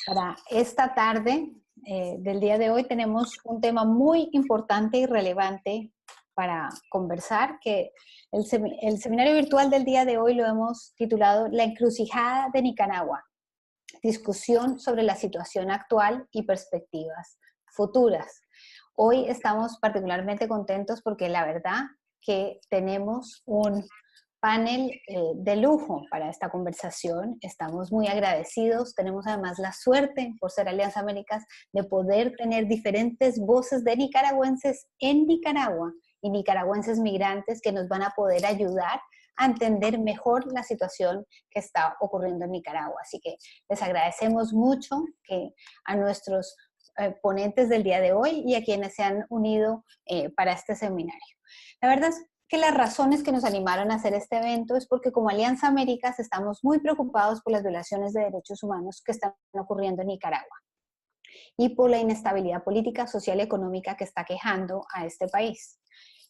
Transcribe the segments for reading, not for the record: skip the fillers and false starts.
Para esta tarde del día de hoy tenemos un tema muy importante y relevante para conversar, que el seminario virtual del día de hoy lo hemos titulado La encrucijada de Nicaragua, discusión sobre la situación actual y perspectivas futuras. Hoy estamos particularmente contentos porque la verdad que tenemos un panel de lujo para esta conversación. Estamos muy agradecidos. Tenemos además la suerte, por ser Alianza Américas, de poder tener diferentes voces de nicaragüenses en Nicaragua y nicaragüenses migrantes que nos van a poder ayudar a entender mejor la situación que está ocurriendo en Nicaragua. Así que les agradecemos mucho a nuestros ponentes del día de hoy y a quienes se han unido para este seminario. La verdad es que las razones que nos animaron a hacer este evento es porque como Alianza Américas estamos muy preocupados por las violaciones de derechos humanos que están ocurriendo en Nicaragua y por la inestabilidad política, social y económica que está quejando a este país.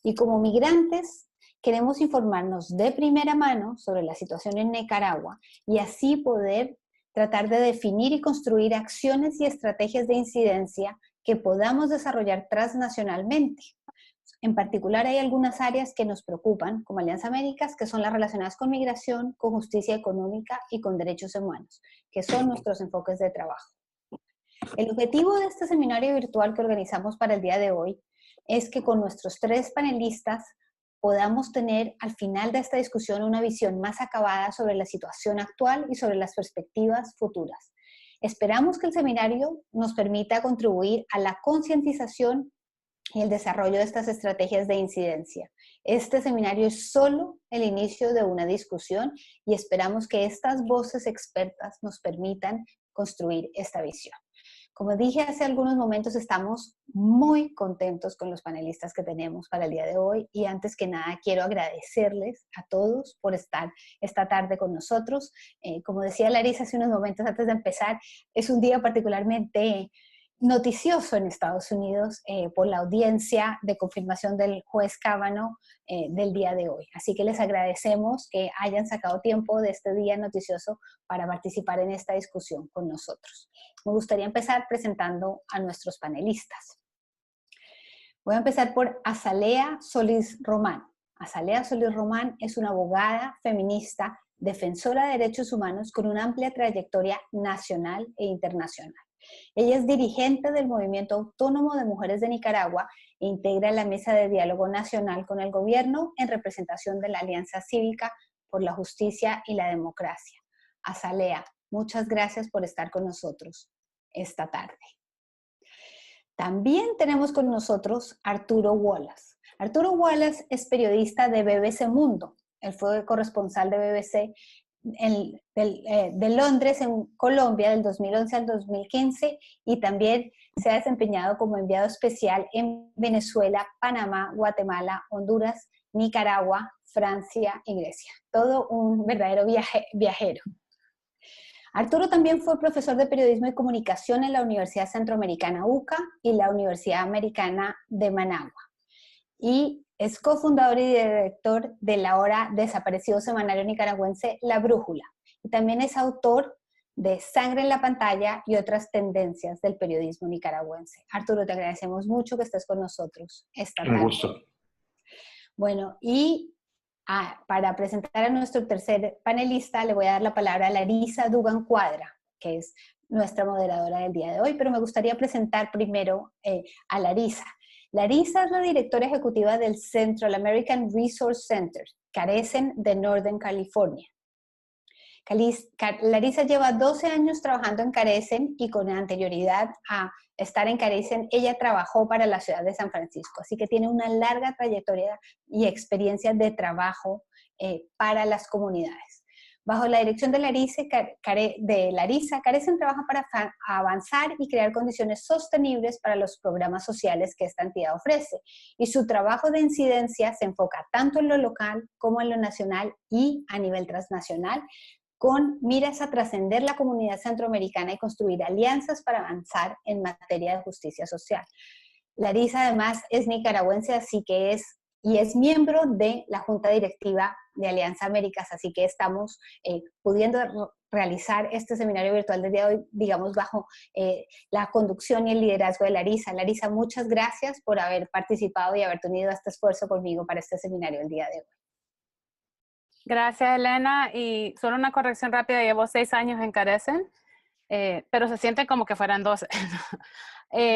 Y como migrantes queremos informarnos de primera mano sobre la situación en Nicaragua y así poder tratar de definir y construir acciones y estrategias de incidencia que podamos desarrollar transnacionalmente. En particular, hay algunas áreas que nos preocupan como Alianza Américas, que son las relacionadas con migración, con justicia económica y con derechos humanos, que son nuestros enfoques de trabajo. El objetivo de este seminario virtual que organizamos para el día de hoy es que con nuestros 3 panelistas podamos tener al final de esta discusión una visión más acabada sobre la situación actual y sobre las perspectivas futuras. Esperamos que el seminario nos permita contribuir a la concientización y el desarrollo de estas estrategias de incidencia. Este seminario es solo el inicio de una discusión y esperamos que estas voces expertas nos permitan construir esta visión. Como dije hace algunos momentos, estamos muy contentos con los panelistas que tenemos para el día de hoy y antes que nada quiero agradecerles a todos por estar esta tarde con nosotros. Como decía Larisa hace unos momentos antes de empezar, es un día particularmente noticioso en Estados Unidos por la audiencia de confirmación del juez Kavanaugh del día de hoy. Así que les agradecemos que hayan sacado tiempo de este día noticioso para participar en esta discusión con nosotros. Me gustaría empezar presentando a nuestros panelistas. Voy a empezar por Azalea Solís Román. Azalea Solís Román es una abogada feminista, defensora de derechos humanos con una amplia trayectoria nacional e internacional. Ella es dirigente del Movimiento Autónomo de Mujeres de Nicaragua e integra la Mesa de Diálogo Nacional con el Gobierno en representación de la Alianza Cívica por la Justicia y la Democracia. Azalea, muchas gracias por estar con nosotros esta tarde. También tenemos con nosotros Arturo Wallace. Arturo Wallace es periodista de BBC Mundo. Él fue corresponsal de BBC de Londres en Colombia del 2011 al 2015 y también se ha desempeñado como enviado especial en Venezuela, Panamá, Guatemala, Honduras, Nicaragua, Francia y Grecia. Todo un verdadero viajero. Arturo también fue profesor de periodismo y comunicación en la Universidad Centroamericana UCA y la Universidad Americana de Managua. Y es cofundador y director del ahora desaparecido semanario nicaragüense La Brújula. Y también es autor de Sangre en la Pantalla y otras tendencias del periodismo nicaragüense. Arturo, te agradecemos mucho que estés con nosotros esta tarde. Un gusto. Bueno, y para presentar a nuestro tercer panelista, le voy a dar la palabra a Larisa Dugan Cuadra, que es nuestra moderadora del día de hoy, pero me gustaría presentar primero a Larisa. Larisa es la directora ejecutiva del Central American Resource Center, Carecen de Northern California. Larisa lleva 12 años trabajando en Carecen y con anterioridad a estar en Carecen, ella trabajó para la ciudad de San Francisco, así que tiene una larga trayectoria y experiencia de trabajo para las comunidades. Bajo la dirección de Larisa, Carecen trabaja para avanzar y crear condiciones sostenibles para los programas sociales que esta entidad ofrece. Y su trabajo de incidencia se enfoca tanto en lo local como en lo nacional y a nivel transnacional, con miras a trascender la comunidad centroamericana y construir alianzas para avanzar en materia de justicia social. Larisa además es nicaragüense, así que es miembro de la Junta Directiva de Alianza Américas, así que estamos pudiendo realizar este seminario virtual del día de hoy, digamos, bajo la conducción y el liderazgo de Larisa. Larisa, muchas gracias por haber participado y haberte unido a este esfuerzo conmigo para este seminario el día de hoy. Gracias, Elena. Y solo una corrección rápida, llevo 6 años en Carecen, pero se siente como que fueran 12.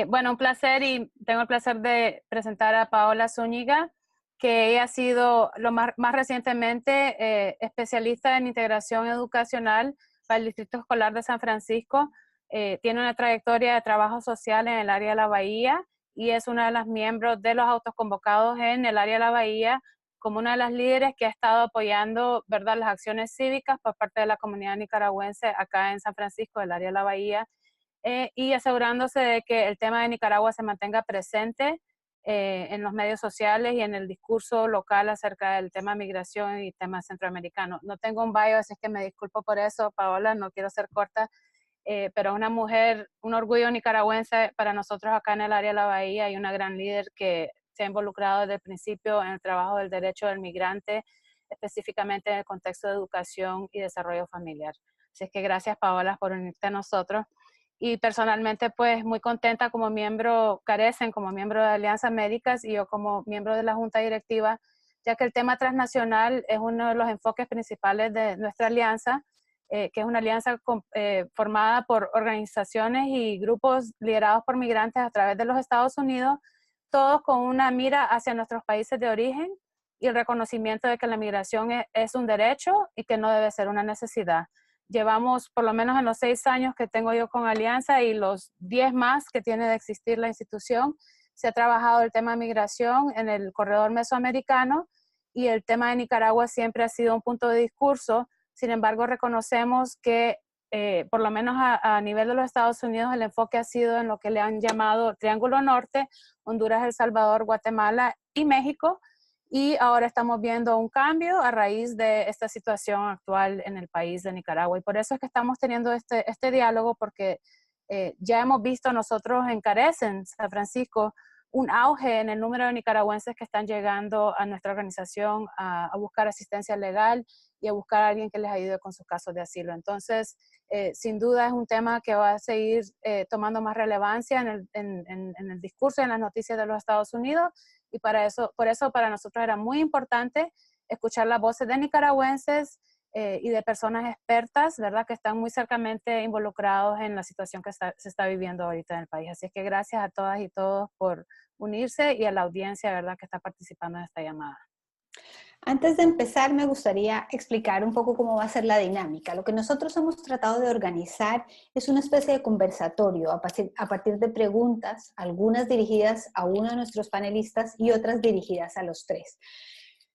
Bueno, un placer, y tengo el placer de presentar a Paola Zúñiga, que ella ha sido más recientemente especialista en integración educacional para el Distrito Escolar de San Francisco. Tiene una trayectoria de trabajo social en el área de la Bahía y es una de las miembros de los autoconvocados en el área de la Bahía, como una de las líderes que ha estado apoyando, ¿verdad?, las acciones cívicas por parte de la comunidad nicaragüense acá en San Francisco, del área de la Bahía, y asegurándose de que el tema de Nicaragua se mantenga presente en los medios sociales y en el discurso local acerca del tema de migración y tema centroamericano. No tengo un bio, así que me disculpo por eso, Paola, no quiero ser corta, pero una mujer, un orgullo nicaragüense para nosotros acá en el área de la Bahía, y una gran líder que se ha involucrado desde el principio en el trabajo del derecho del migrante, específicamente en el contexto de educación y desarrollo familiar. Así es que gracias, Paola, por unirte a nosotros. Y personalmente, pues, muy contenta como miembro Carecen, como miembro de Alianza Américas, y yo como miembro de la Junta Directiva, ya que el tema transnacional es uno de los enfoques principales de nuestra alianza, que es una alianza formada por organizaciones y grupos liderados por migrantes a través de los Estados Unidos, todos con una mira hacia nuestros países de origen y el reconocimiento de que la migración es un derecho y que no debe ser una necesidad. Llevamos, por lo menos en los 6 años que tengo yo con Alianza y los 10 más que tiene de existir la institución, se ha trabajado el tema de migración en el corredor mesoamericano, y el tema de Nicaragua siempre ha sido un punto de discurso. Sin embargo, reconocemos que por lo menos a nivel de los Estados Unidos, el enfoque ha sido en lo que le han llamado Triángulo Norte: Honduras, El Salvador, Guatemala y México. Y ahora estamos viendo un cambio a raíz de esta situación actual en el país de Nicaragua. Y por eso es que estamos teniendo este diálogo, porque ya hemos visto nosotros en Carecen, San Francisco, un auge en el número de nicaragüenses que están llegando a nuestra organización a buscar asistencia legal y a buscar a alguien que les ayude con sus casos de asilo. Entonces, sin duda es un tema que va a seguir tomando más relevancia en el discurso y en las noticias de los Estados Unidos, y por eso para nosotros era muy importante escuchar las voces de nicaragüenses y de personas expertas, ¿verdad?, que están muy cercanamente involucrados en la situación que se está viviendo ahorita en el país. Así es que gracias a todas y todos por unirse, y a la audiencia, ¿verdad?, que está participando en esta llamada. Antes de empezar, me gustaría explicar un poco cómo va a ser la dinámica. Lo que nosotros hemos tratado de organizar es una especie de conversatorio a partir de preguntas, algunas dirigidas a uno de nuestros panelistas y otras dirigidas a los tres.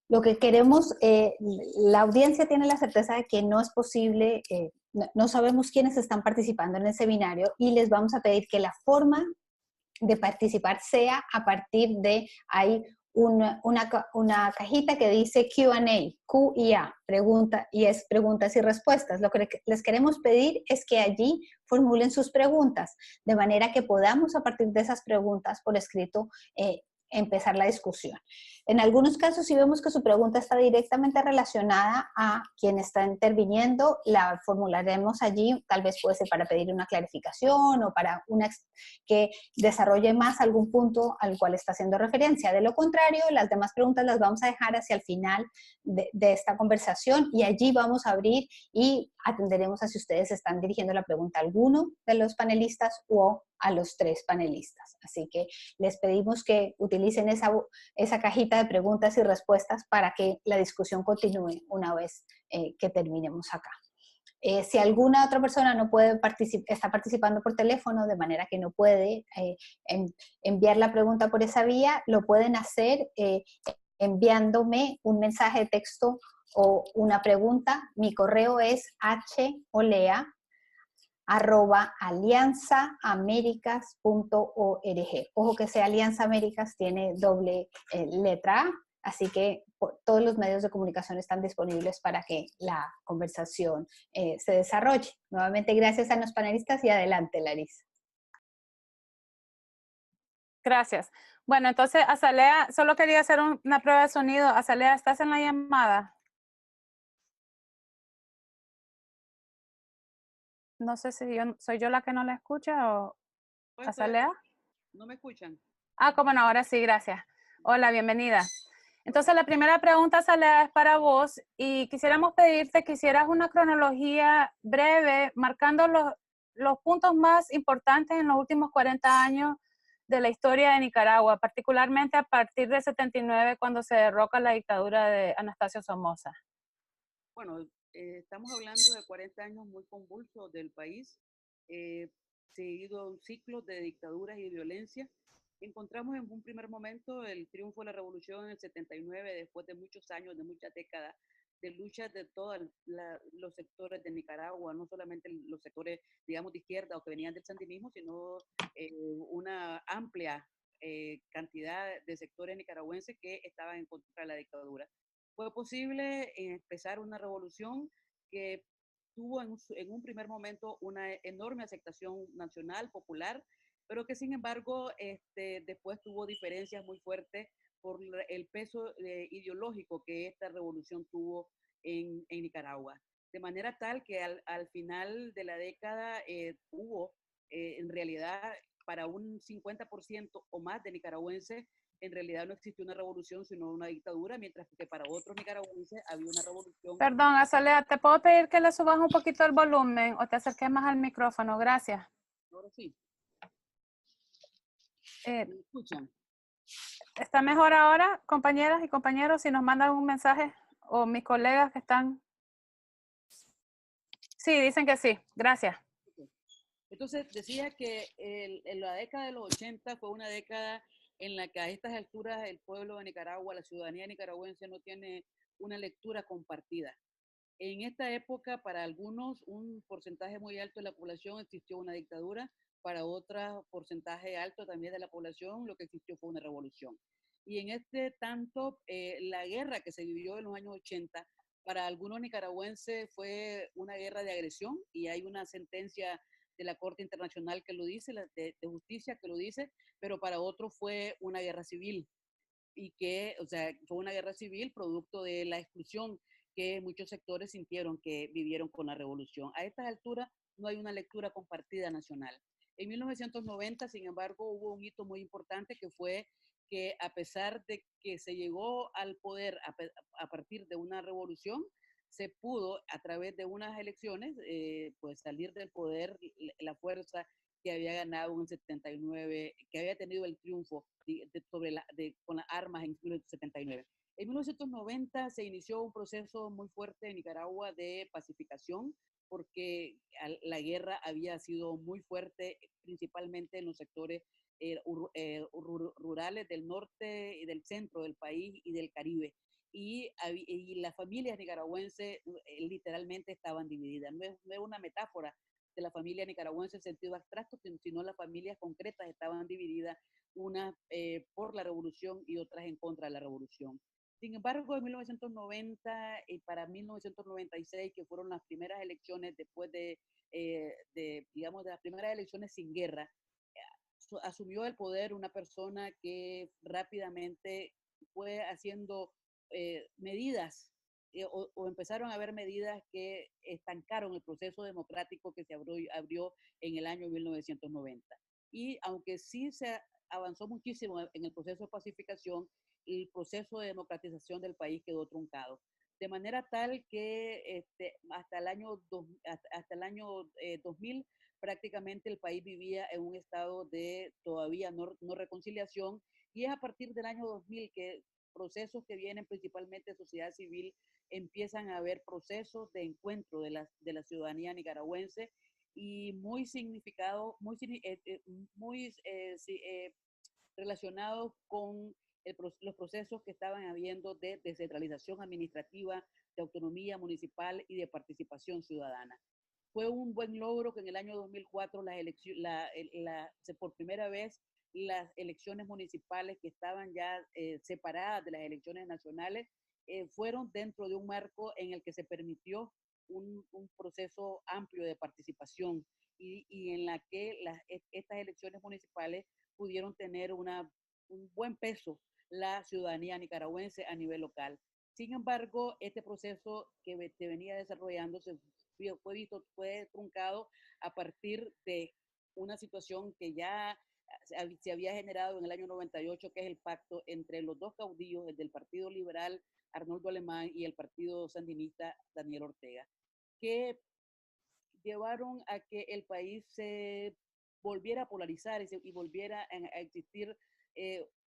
Lo que queremos, la audiencia tiene la certeza de que no es posible, no sabemos quiénes están participando en el seminario, y les vamos a pedir que la forma de participar sea a partir de, hay una cajita que dice Q&A, Q y A, pregunta, y es preguntas y respuestas. Lo que les queremos pedir es que allí formulen sus preguntas, de manera que podamos a partir de esas preguntas por escrito empezar la discusión. En algunos casos, si vemos que su pregunta está directamente relacionada a quien está interviniendo, la formularemos allí, tal vez puede ser para pedir una clarificación o para que desarrolle más algún punto al cual está haciendo referencia. De lo contrario, las demás preguntas las vamos a dejar hacia el final de esta conversación, y allí vamos a abrir y atenderemos a si ustedes están dirigiendo la pregunta a alguno de los panelistas o a los tres panelistas. Así que les pedimos que utilicen esa cajita de preguntas y respuestas para que la discusión continúe una vez que terminemos acá. Si alguna otra persona no puede está participando por teléfono, de manera que no puede enviar la pregunta por esa vía, lo pueden hacer enviándome un mensaje de texto o una pregunta. Mi correo es holea@alianzaamericas.org. Ojo que sea Alianza Américas, tiene doble letra A, así que todos los medios de comunicación están disponibles para que la conversación se desarrolle. Nuevamente, gracias a los panelistas, y adelante, Larisa. Gracias. Bueno, entonces, Azalea, solo quería hacer una prueba de sonido. Azalea, ¿estás en la llamada? No sé si soy yo la que no la escucha o Pues Azalea. ¿no me escuchan? Cómo no, ahora sí, gracias. Hola, bienvenida. Entonces, la primera pregunta, Azalea, es para vos y quisiéramos pedirte que hicieras una cronología breve marcando los puntos más importantes en los últimos 40 años de la historia de Nicaragua, particularmente a partir de 79, cuando se derroca la dictadura de Anastasio Somoza. Bueno, estamos hablando de 40 años muy convulsos del país, seguido un ciclo de dictaduras y violencia. Encontramos en un primer momento el triunfo de la revolución en el 79, después de muchos años, de muchas décadas de luchas de todos los sectores de Nicaragua, no solamente los sectores, digamos, de izquierda o que venían del sandinismo, sino una amplia cantidad de sectores nicaragüenses que estaban en contra de la dictadura. Fue posible empezar una revolución que tuvo en un primer momento una enorme aceptación nacional, popular, pero que sin embargo después tuvo diferencias muy fuertes por el peso ideológico que esta revolución tuvo en Nicaragua. De manera tal que al final de la década hubo en realidad para un 50% o más de nicaragüenses en realidad no existió una revolución, sino una dictadura, mientras que para otros nicaragüenses había una revolución. Perdón, Azalea, ¿te puedo pedir que le subas un poquito el volumen o te acerques más al micrófono? Gracias. Ahora sí. ¿Me escuchan? ¿Está mejor ahora, compañeras y compañeros, si nos mandan un mensaje o mis colegas que están? Sí, dicen que sí. Gracias. Entonces, decía que en la década de los 80 fue una década en la que a estas alturas el pueblo de Nicaragua, la ciudadanía nicaragüense no tiene una lectura compartida. En esta época, para algunos, un porcentaje muy alto de la población existió una dictadura, para otro porcentaje alto también de la población lo que existió fue una revolución. Y en este tanto, la guerra que se vivió en los años 80, para algunos nicaragüenses fue una guerra de agresión y hay una sentencia de la Corte Internacional que lo dice, de justicia que lo dice, pero para otros fue una guerra civil y que, o sea, fue una guerra civil producto de la exclusión que muchos sectores sintieron que vivieron con la revolución. A estas alturas no hay una lectura compartida nacional. En 1990, sin embargo, hubo un hito muy importante que fue que a pesar de que se llegó al poder a partir de una revolución, se pudo a través de unas elecciones pues salir del poder la fuerza que había ganado en el 79, que había tenido el triunfo con las armas en 1979. En 1990 se inició un proceso muy fuerte en Nicaragua de pacificación, porque la guerra había sido muy fuerte, principalmente en los sectores rurales del norte y del centro del país y del Caribe. Y las familias nicaragüenses literalmente estaban divididas. No es una metáfora de la familia nicaragüense en sentido abstracto, sino las familias concretas estaban divididas, unas por la revolución y otras en contra de la revolución. Sin embargo, en 1990 y para 1996, que fueron las primeras elecciones después digamos, de las primeras elecciones sin guerra, asumió el poder una persona que rápidamente fue haciendo medidas o empezaron a haber medidas que estancaron el proceso democrático que se abrió en el año 1990. Y aunque sí se avanzó muchísimo en el proceso de pacificación, el proceso de democratización del país quedó truncado. De manera tal que hasta el año 2000 prácticamente el país vivía en un estado de todavía no reconciliación, y es a partir del año 2000 que procesos que vienen principalmente de sociedad civil empiezan a haber procesos de encuentro de la ciudadanía nicaragüense y muy significado, muy relacionados con los procesos que estaban habiendo de descentralización administrativa, de autonomía municipal y de participación ciudadana. Fue un buen logro que en el año 2004 por primera vez las elecciones municipales que estaban ya separadas de las elecciones nacionales fueron dentro de un marco en el que se permitió un proceso amplio de participación y en la que estas elecciones municipales pudieron tener un buen peso la ciudadanía nicaragüense a nivel local. Sin embargo, este proceso que venía desarrollándose fue truncado a partir de una situación que ya se había generado en el año 98, que es el pacto entre los dos caudillos, el del Partido Liberal, Arnoldo Alemán, y el Partido Sandinista, Daniel Ortega, que llevaron a que el país se volviera a polarizar y volviera a existir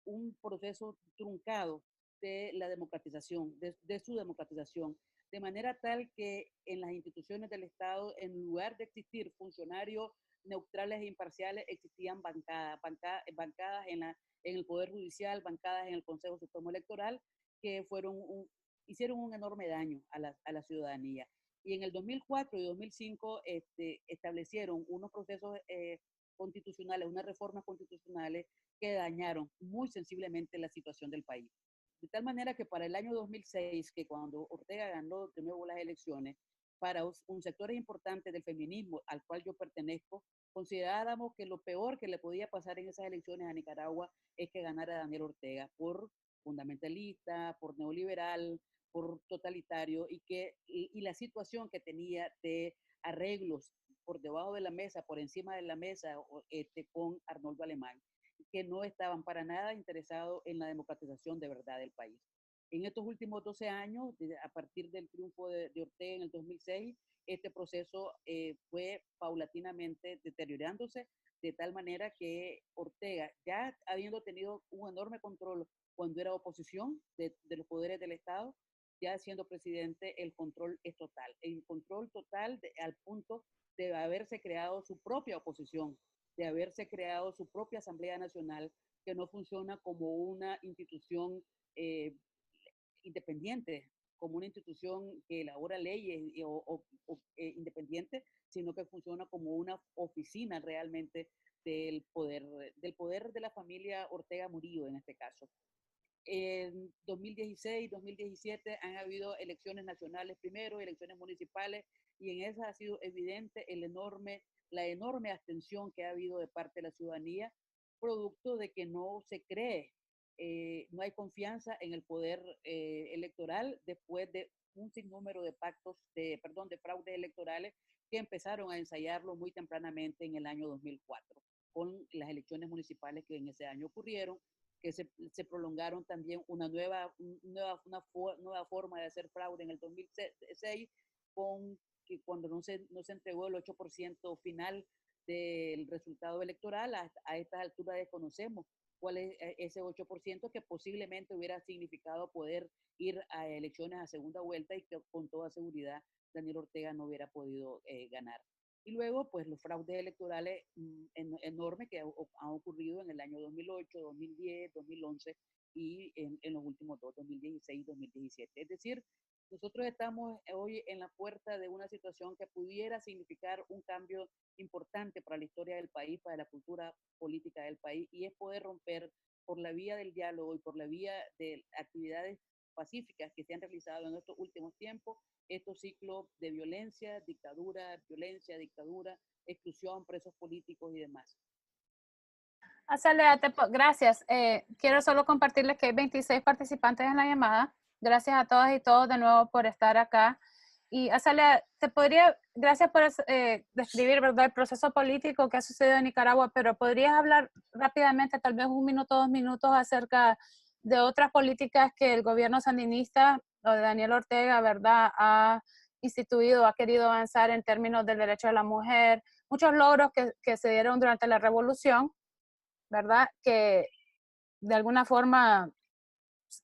un proceso truncado de la democratización, de su democratización, de manera tal que en las instituciones del Estado, en lugar de existir funcionarios neutrales e imparciales, existían bancadas en el Poder Judicial, bancadas en el Consejo Supremo Electoral, que hicieron un enorme daño a la ciudadanía. Y en el 2004 y 2005 establecieron unos procesos constitucionales, unas reformas constitucionales que dañaron muy sensiblemente la situación del país. De tal manera que para el año 2006, que cuando Ortega ganó de nuevo las elecciones, para un sector importante del feminismo al cual yo pertenezco, considerábamos que lo peor que le podía pasar en esas elecciones a Nicaragua es que ganara Daniel Ortega por fundamentalista, por neoliberal, por totalitario, y la situación que tenía de arreglos por debajo de la mesa, por encima de la mesa, con Arnoldo Alemán, que no estaban para nada interesados en la democratización de verdad del país. En estos últimos 12 años, a partir del triunfo de Ortega en el 2006, este proceso fue paulatinamente deteriorándose, de tal manera que Ortega, ya habiendo tenido un enorme control cuando era oposición de los poderes del Estado, ya siendo presidente, el control es total. El control total al punto de haberse creado su propia oposición, de haberse creado su propia Asamblea Nacional, que no funciona como una institución independiente, como una institución que elabora leyes independiente, sino que funciona como una oficina realmente del poder de la familia Ortega Murillo en este caso. En 2016, 2017 han habido elecciones nacionales primero, elecciones municipales, y en esas ha sido evidente la enorme abstención que ha habido de parte de la ciudadanía, producto de que no se cree, no hay confianza en el poder electoral después de un sinnúmero de de fraudes electorales que empezaron a ensayarlo muy tempranamente en el año 2004, con las elecciones municipales que en ese año ocurrieron, que se prolongaron también una nueva forma de hacer fraude en el 2006, que cuando no se entregó el 8% final del resultado electoral. A estas alturas desconocemos cuál es ese 8% que posiblemente hubiera significado poder ir a elecciones a segunda vuelta y que con toda seguridad Daniel Ortega no hubiera podido ganar. Y luego, pues los fraudes electorales enormes que han ocurrido en el año 2008, 2010, 2011 y en los últimos dos, 2016 y 2017. Es decir, nosotros estamos hoy en la puerta de una situación que pudiera significar un cambio importante para la historia del país, para la cultura política del país, y es poder romper por la vía del diálogo y por la vía de actividades pacíficas que se han realizado en estos últimos tiempos, estos ciclos de violencia, dictadura, exclusión, presos políticos y demás. Azalea, gracias. Quiero solo compartirles que hay 26 participantes en la llamada. Gracias a todas y todos de nuevo por estar acá. Y Azalea, gracias por describir, ¿verdad?, el proceso político que ha sucedido en Nicaragua, pero ¿podrías hablar rápidamente, tal vez 1 minuto, 2 minutos, acerca de otras políticas que el gobierno sandinista o de Daniel Ortega, ¿verdad?, ha instituido, ha querido avanzar en términos del derecho de la mujer, muchos logros que se dieron durante la revolución, ¿verdad?, que de alguna forma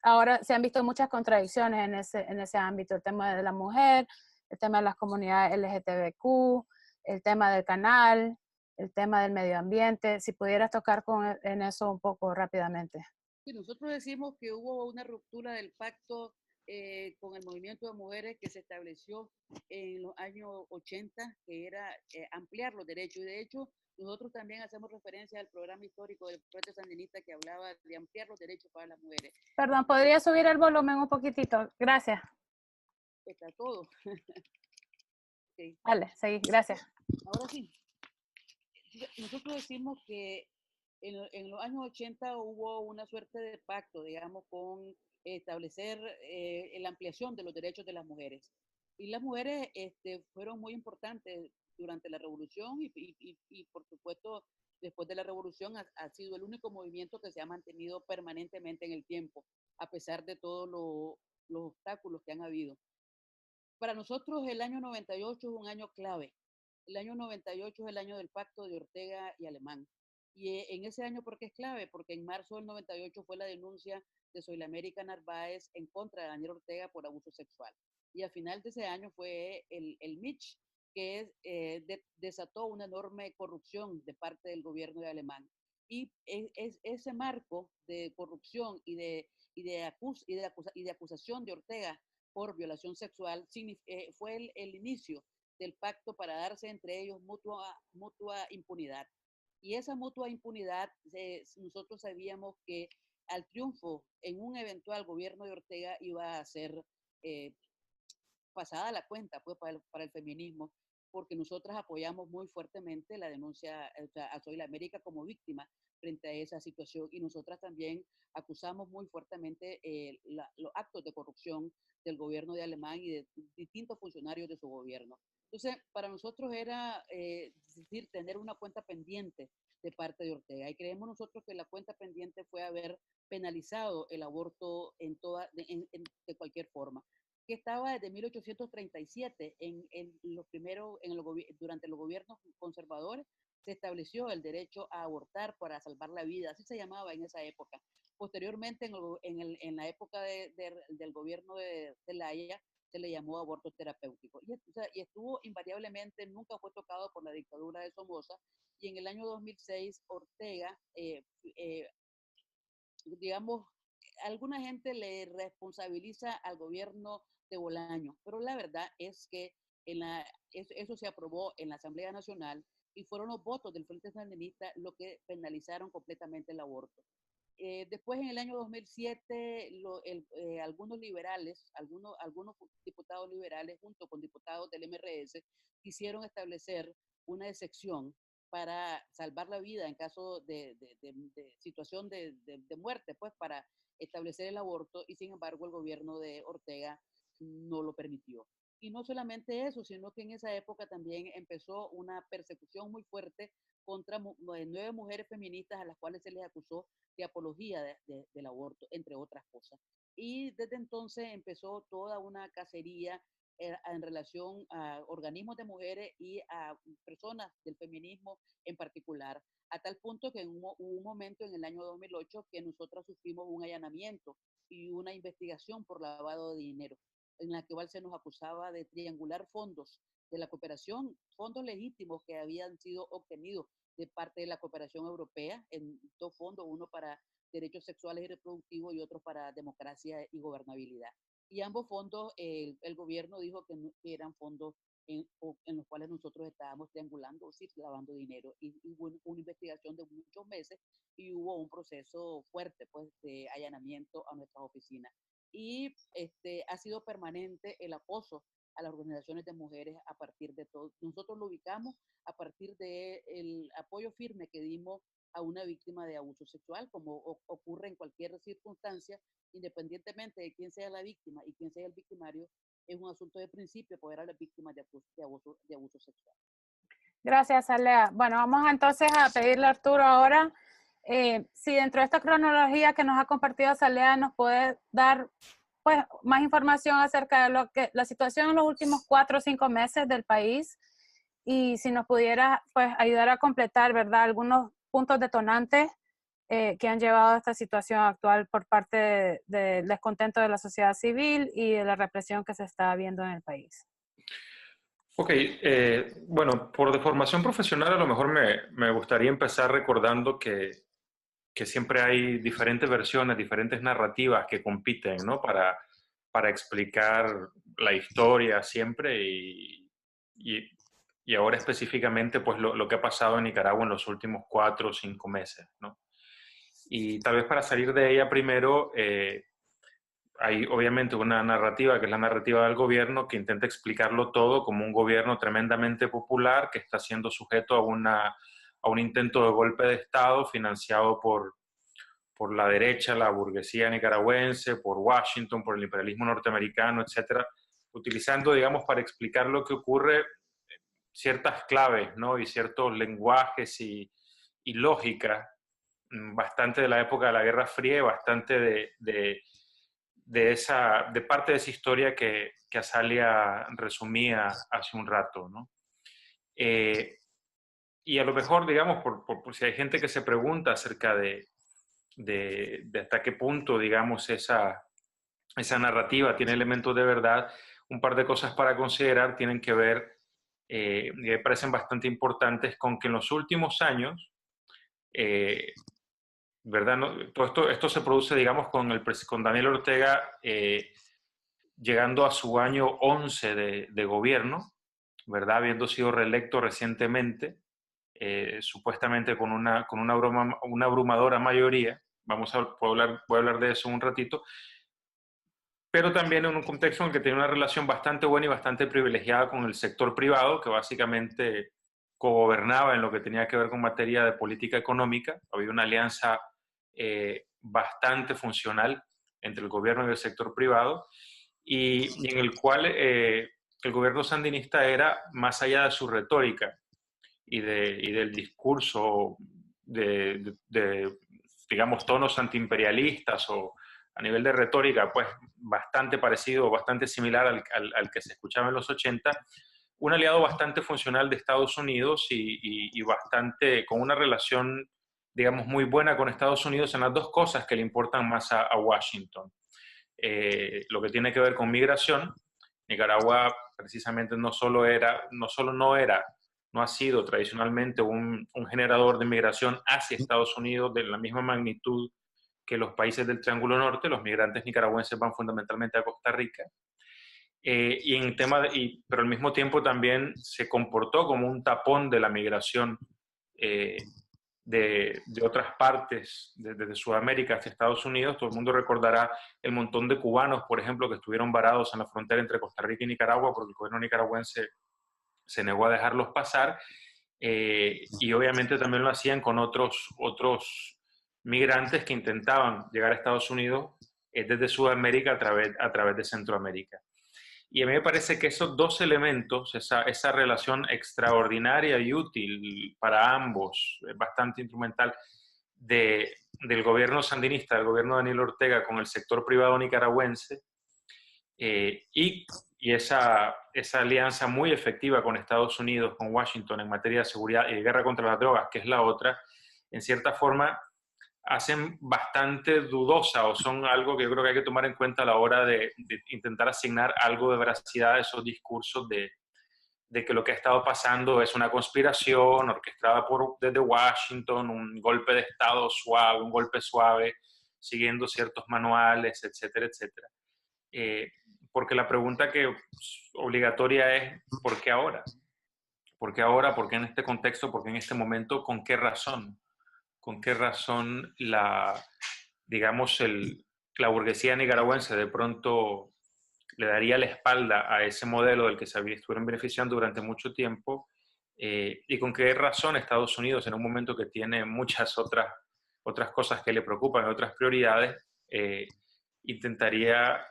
ahora se han visto muchas contradicciones en ese ámbito, el tema de la mujer, el tema de las comunidades LGTBQ, el tema del canal, el tema del medio ambiente. Si pudieras tocar en eso un poco rápidamente. Sí, nosotros decimos que hubo una ruptura del pacto con el movimiento de mujeres que se estableció en los años 80, que era ampliar los derechos. Y de hecho, nosotros también hacemos referencia al programa histórico del Frente Sandinista que hablaba de ampliar los derechos para las mujeres. Perdón, ¿podría subir el volumen un poquitito? Gracias. Está todo. Okay. Vale, sí, gracias. Ahora sí. Nosotros decimos que en los años 80 hubo una suerte de pacto, digamos, con establecer la ampliación de los derechos de las mujeres. Y las mujeres fueron muy importantes durante la revolución y por supuesto, después de la revolución ha sido el único movimiento que se ha mantenido permanentemente en el tiempo, a pesar de todos los obstáculos que han habido. Para nosotros el año 98 es un año clave. El año 98 es el año del pacto de Ortega y Alemán. Y en ese año, ¿por qué es clave? Porque en marzo del 98 fue la denuncia de Zoilamérica Narváez en contra de Daniel Ortega por abuso sexual. Y al final de ese año fue el Mitch, que desató una enorme corrupción de parte del gobierno de Alemán. Y ese marco de corrupción y de acusación de Ortega por violación sexual fue el inicio del pacto para darse entre ellos mutua impunidad. Y esa mutua impunidad, nosotros sabíamos que al triunfo en un eventual gobierno de Ortega iba a ser pasada la cuenta pues, para el feminismo, porque nosotras apoyamos muy fuertemente la denuncia a Zoilamérica como víctima frente a esa situación y nosotras también acusamos muy fuertemente los actos de corrupción del gobierno de Alemán y de distintos funcionarios de su gobierno. Entonces, para nosotros era decir, tener una cuenta pendiente de parte de Ortega y creemos nosotros que la cuenta pendiente fue haber penalizado el aborto de cualquier forma, que estaba desde 1837 durante los gobiernos conservadores se estableció el derecho a abortar para salvar la vida, así se llamaba en esa época. Posteriormente, en la época del gobierno de La Haya, se le llamó aborto terapéutico. Y estuvo invariablemente, nunca fue tocado por la dictadura de Somoza, y en el año 2006 Ortega, digamos, alguna gente le responsabiliza al gobierno de Bolaño, pero la verdad es que eso se aprobó en la Asamblea Nacional y fueron los votos del Frente Sandinista los que penalizaron completamente el aborto. Después, en el año 2007, algunos liberales, algunos diputados liberales, junto con diputados del MRS, quisieron establecer una excepción para salvar la vida en caso de situación de muerte, pues para establecer el aborto, y sin embargo el gobierno de Ortega no lo permitió. Y no solamente eso, sino que en esa época también empezó una persecución muy fuerte contra 9 mujeres feministas a las cuales se les acusó de apología del aborto, entre otras cosas. Y desde entonces empezó toda una cacería en relación a organismos de mujeres y a personas del feminismo en particular, a tal punto que hubo un momento en el año 2008 que nosotros sufrimos un allanamiento y una investigación por lavado de dinero, en la cual se nos acusaba de triangular fondos de la cooperación, fondos legítimos que habían sido obtenidos de parte de la cooperación europea, en 2 fondos, uno para derechos sexuales y reproductivos y otro para democracia y gobernabilidad. Y ambos fondos, el gobierno dijo que eran fondos en los cuales nosotros estábamos triangulando, sí, lavando dinero. Y hubo una investigación de muchos meses y hubo un proceso fuerte pues, de allanamiento a nuestras oficinas. Y ha sido permanente el acoso a las organizaciones de mujeres a partir de todo. Nosotros lo ubicamos a partir del apoyo firme que dimos a una víctima de abuso sexual, como ocurre en cualquier circunstancia, independientemente de quién sea la víctima y quién sea el victimario, es un asunto de principio apoyar a las víctimas de abuso sexual. Gracias, Alea. Bueno, vamos entonces a pedirle a Arturo ahora si dentro de esta cronología que nos ha compartido Alea nos puede dar pues, más información acerca de la situación en los últimos 4 o 5 meses del país y si nos pudiera pues, ayudar a completar, ¿verdad?, algunos puntos detonantes que han llevado a esta situación actual por parte del descontento de la sociedad civil y de la represión que se está viendo en el país. Ok, bueno, por deformación profesional a lo mejor me gustaría empezar recordando que siempre hay diferentes versiones, diferentes narrativas que compiten, ¿no? Para explicar la historia siempre y ahora específicamente pues lo que ha pasado en Nicaragua en los últimos 4 o 5 meses, ¿no? Y tal vez para salir de ella primero, hay obviamente una narrativa que es la narrativa del gobierno que intenta explicarlo todo como un gobierno tremendamente popular que está siendo sujeto a un intento de golpe de Estado financiado por la derecha, la burguesía nicaragüense, por Washington, por el imperialismo norteamericano, etc. utilizando, digamos, para explicar lo que ocurre, ciertas claves, ¿no? Y ciertos lenguajes y lógica, bastante de la época de la Guerra Fría y bastante de parte de esa historia que Azalia resumía hace un rato, ¿no? Y a lo mejor, digamos, por si hay gente que se pregunta acerca de hasta qué punto, digamos, esa narrativa tiene elementos de verdad, un par de cosas para considerar tienen que ver, y me parecen bastante importantes, con que en los últimos años, ¿verdad? ¿No? Todo esto se produce, digamos, con Daniel Ortega llegando a su año 11 de gobierno, ¿verdad? Habiendo sido reelecto recientemente, supuestamente con una abrumadora mayoría. Voy a hablar de eso en un ratito, pero también en un contexto en el que tiene una relación bastante buena y bastante privilegiada con el sector privado, que básicamente cogobernaba en lo que tenía que ver con materia de política económica. Había una alianza bastante funcional entre el gobierno y el sector privado, y en el cual el gobierno sandinista era, más allá de su retórica y del discurso digamos, tonos antiimperialistas o a nivel de retórica, pues bastante parecido, bastante similar al que se escuchaba en los 80, un aliado bastante funcional de Estados Unidos y bastante, con una relación, digamos, muy buena con Estados Unidos en las dos cosas que le importan más a Washington. Lo que tiene que ver con migración. Nicaragua precisamente no ha sido tradicionalmente un generador de migración hacia Estados Unidos de la misma magnitud que los países del Triángulo Norte. Los migrantes nicaragüenses van fundamentalmente a Costa Rica. Pero al mismo tiempo también se comportó como un tapón de la migración de otras partes, desde Sudamérica hacia Estados Unidos. Todo el mundo recordará el montón de cubanos, por ejemplo, que estuvieron varados en la frontera entre Costa Rica y Nicaragua porque el gobierno nicaragüense se negó a dejarlos pasar. Y obviamente también lo hacían con otros migrantes que intentaban llegar a Estados Unidos desde Sudamérica a través de Centroamérica. Y a mí me parece que esos dos elementos, esa relación extraordinaria y útil para ambos, bastante instrumental, del gobierno sandinista, del gobierno de Daniel Ortega con el sector privado nicaragüense, y esa alianza muy efectiva con Estados Unidos, con Washington en materia de seguridad y de guerra contra las drogas, que es la otra, en cierta forma hacen bastante dudosa, o son algo que yo creo que hay que tomar en cuenta a la hora de intentar asignar algo de veracidad a esos discursos de que lo que ha estado pasando es una conspiración orquestada desde Washington, un golpe de Estado suave, un golpe suave, siguiendo ciertos manuales, etcétera, etcétera. Porque la pregunta obligatoria es, ¿por qué ahora? ¿Por qué ahora? ¿Por qué en este contexto? ¿Por qué en este momento? ¿Con qué razón? ¿Con qué razón la burguesía nicaragüense de pronto le daría la espalda a ese modelo del que estuvieron beneficiando durante mucho tiempo? ¿Y con qué razón Estados Unidos, en un momento que tiene muchas otras cosas que le preocupan, otras prioridades, intentaría,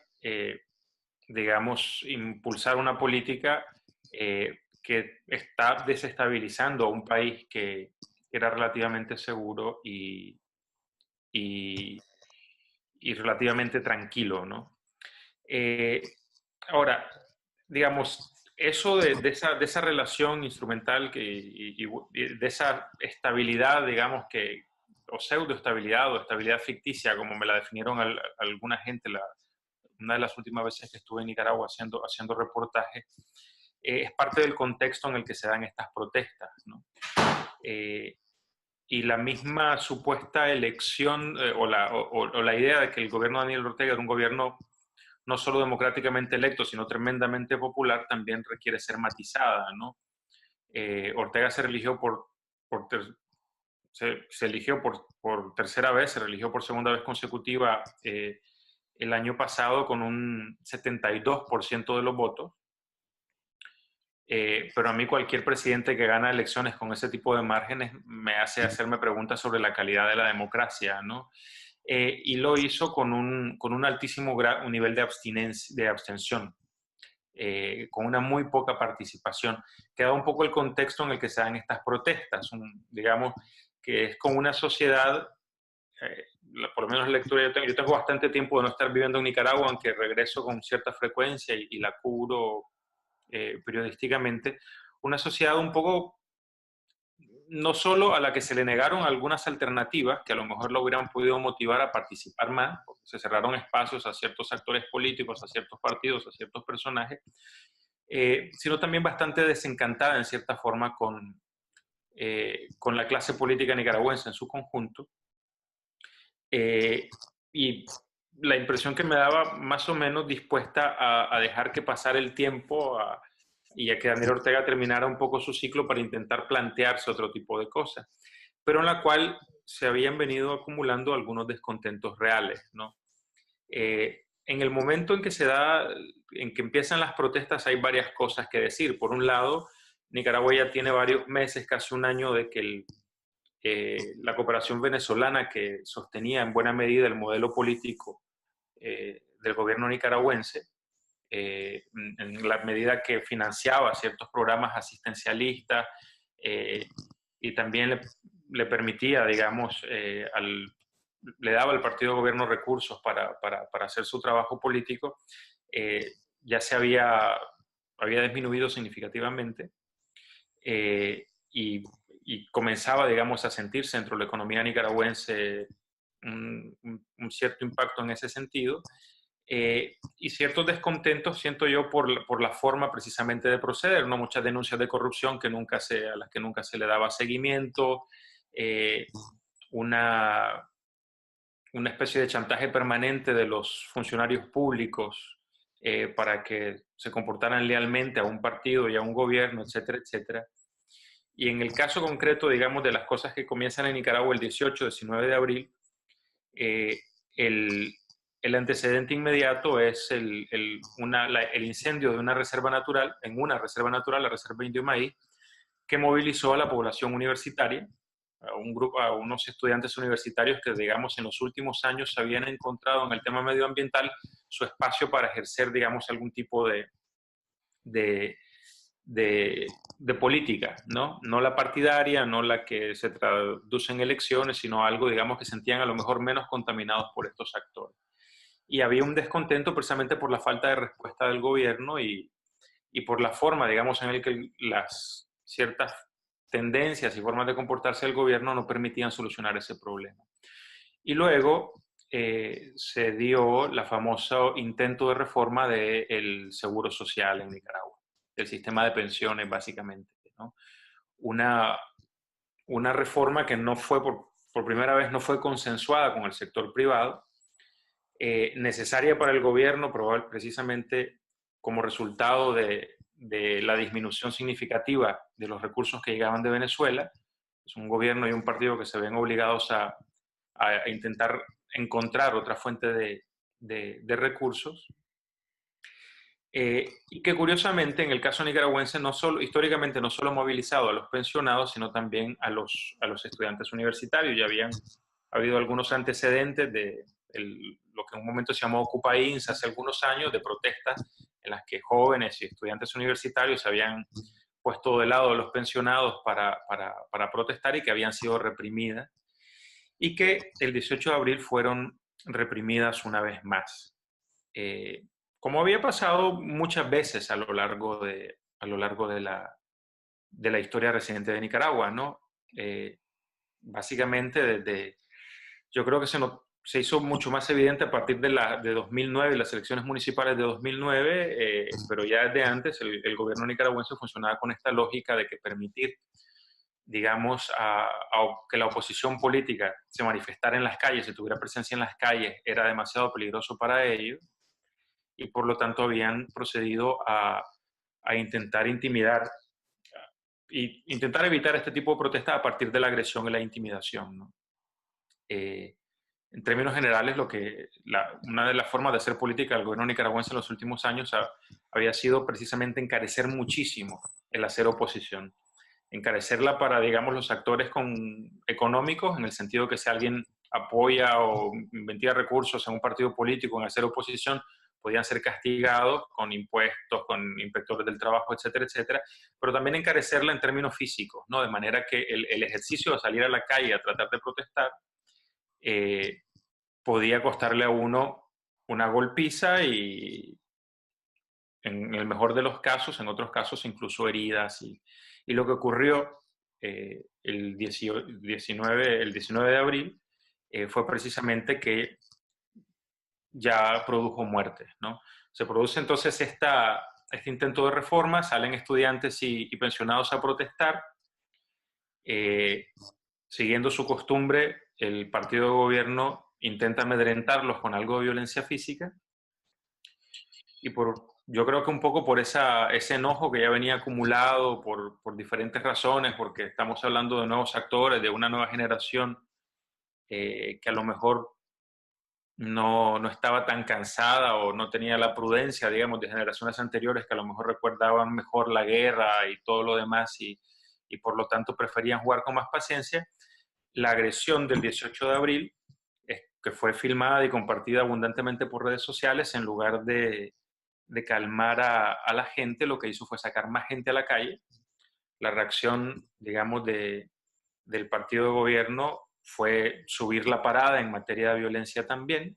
impulsar una política que está desestabilizando a un país que era relativamente seguro y relativamente tranquilo, ¿no? Ahora, digamos, eso de esa relación instrumental y de esa estabilidad, digamos, o pseudoestabilidad o estabilidad ficticia, como me la definieron alguna gente una de las últimas veces que estuve en Nicaragua haciendo reportaje, es parte del contexto en el que se dan estas protestas, ¿no? Y la misma supuesta elección o la idea de que el gobierno de Daniel Ortega era un gobierno no solo democráticamente electo, sino tremendamente popular, también requiere ser matizada, ¿no? Ortega se eligió por tercera vez, se religió por segunda vez consecutiva el año pasado con un 72% de los votos. Pero a mí cualquier presidente que gana elecciones con ese tipo de márgenes me hace hacerme preguntas sobre la calidad de la democracia, ¿no? Y lo hizo con un altísimo nivel de abstención. con una muy poca participación. Queda un poco el contexto en el que se dan estas protestas, digamos que es con una sociedad, por lo menos la lectura, yo tengo bastante tiempo de no estar viviendo en Nicaragua, aunque regreso con cierta frecuencia y la cubro periodísticamente, una sociedad un poco, no solo a la que se le negaron algunas alternativas que a lo mejor lo hubieran podido motivar a participar más, porque se cerraron espacios a ciertos actores políticos, a ciertos partidos, a ciertos personajes, sino también bastante desencantada en cierta forma con la clase política nicaragüense en su conjunto. Y la impresión que me daba más o menos dispuesta a dejar que pasara el tiempo y a que Daniel Ortega terminara un poco su ciclo para intentar plantearse otro tipo de cosas, pero en la cual se habían venido acumulando algunos descontentos reales, ¿no? En el momento en que empiezan las protestas hay varias cosas que decir. Por un lado, Nicaragua ya tiene varios meses, casi un año, de que la cooperación venezolana, que sostenía en buena medida el modelo político del gobierno nicaragüense, en la medida que financiaba ciertos programas asistencialistas y también le permitía, digamos, le daba al partido de gobierno recursos para hacer su trabajo político, ya se había disminuido significativamente y comenzaba, digamos, a sentirse dentro de la economía nicaragüense un cierto impacto en ese sentido. Y ciertos descontentos, siento yo, por la forma precisamente de proceder, ¿no? Muchas denuncias de corrupción a las que nunca se le daba seguimiento, una especie de chantaje permanente de los funcionarios públicos para que se comportaran lealmente a un partido y a un gobierno, etcétera, etcétera. Y en el caso concreto, digamos, de las cosas que comienzan en Nicaragua el 18-19 de abril, el antecedente inmediato es el incendio de una reserva natural, la Reserva Indio Maíz, que movilizó a la población universitaria, a unos estudiantes universitarios que, digamos, en los últimos años habían encontrado en el tema medioambiental su espacio para ejercer, digamos, algún tipo de política, ¿no? No la partidaria, no la que se traduce en elecciones, sino algo, digamos, que sentían a lo mejor menos contaminados por estos actores. Y había un descontento precisamente por la falta de respuesta del gobierno y por la forma, digamos, en el que las ciertas tendencias y formas de comportarse del gobierno no permitían solucionar ese problema. Y luego se dio la famoso intento de reforma del seguro social en Nicaragua, del sistema de pensiones, básicamente, ¿no? Una reforma que no fue, por primera vez, no fue consensuada con el sector privado, necesaria para el gobierno, precisamente como resultado de la disminución significativa de los recursos que llegaban de Venezuela. Es un gobierno y un partido que se ven obligados a intentar encontrar otra fuente de recursos. Y que curiosamente, en el caso nicaragüense, históricamente no solo ha movilizado a los pensionados, sino también a los estudiantes universitarios. Ya habían habido algunos antecedentes de lo que en un momento se llamó Ocupa INSA hace algunos años, de protestas en las que jóvenes y estudiantes universitarios se habían puesto de lado de los pensionados para protestar y que habían sido reprimidas, y que el 18 de abril fueron reprimidas una vez más. Como había pasado muchas veces a lo largo de la historia reciente de Nicaragua, ¿no? Básicamente, yo creo que se hizo mucho más evidente a partir de 2009, las elecciones municipales de 2009, pero ya desde antes el gobierno nicaragüense funcionaba con esta lógica de que permitir, digamos, que la oposición política se manifestara en las calles, se tuviera presencia en las calles, era demasiado peligroso para ellos, y por lo tanto habían procedido a intentar intimidar e intentar evitar este tipo de protestas a partir de la agresión y la intimidación, ¿no? En términos generales, una de las formas de hacer política del gobierno nicaragüense en los últimos años había sido precisamente encarecer muchísimo el hacer oposición. Encarecerla para, digamos, los actores económicos, en el sentido que si alguien apoya o invertía recursos en un partido político en hacer oposición, podían ser castigados con impuestos, con inspectores del trabajo, etcétera, etcétera, pero también encarecerla en términos físicos, ¿no? De manera que el ejercicio de salir a la calle a tratar de protestar podía costarle a uno una golpiza y, en el mejor de los casos, en otros casos incluso heridas. Y lo que ocurrió el 19 de abril fue precisamente que ya produjo muertes, ¿no? Se produce entonces este intento de reforma, salen estudiantes y pensionados a protestar. Siguiendo su costumbre, el partido de gobierno intenta amedrentarlos con algo de violencia física y yo creo que un poco por ese enojo que ya venía acumulado por diferentes razones, porque estamos hablando de nuevos actores, de una nueva generación que a lo mejor no estaba tan cansada o no tenía la prudencia, digamos, de generaciones anteriores que a lo mejor recordaban mejor la guerra y todo lo demás y por lo tanto preferían jugar con más paciencia. La agresión del 18 de abril, que fue filmada y compartida abundantemente por redes sociales, en lugar de calmar a la gente, lo que hizo fue sacar más gente a la calle. La reacción, digamos, del partido de gobierno fue subir la parada en materia de violencia también.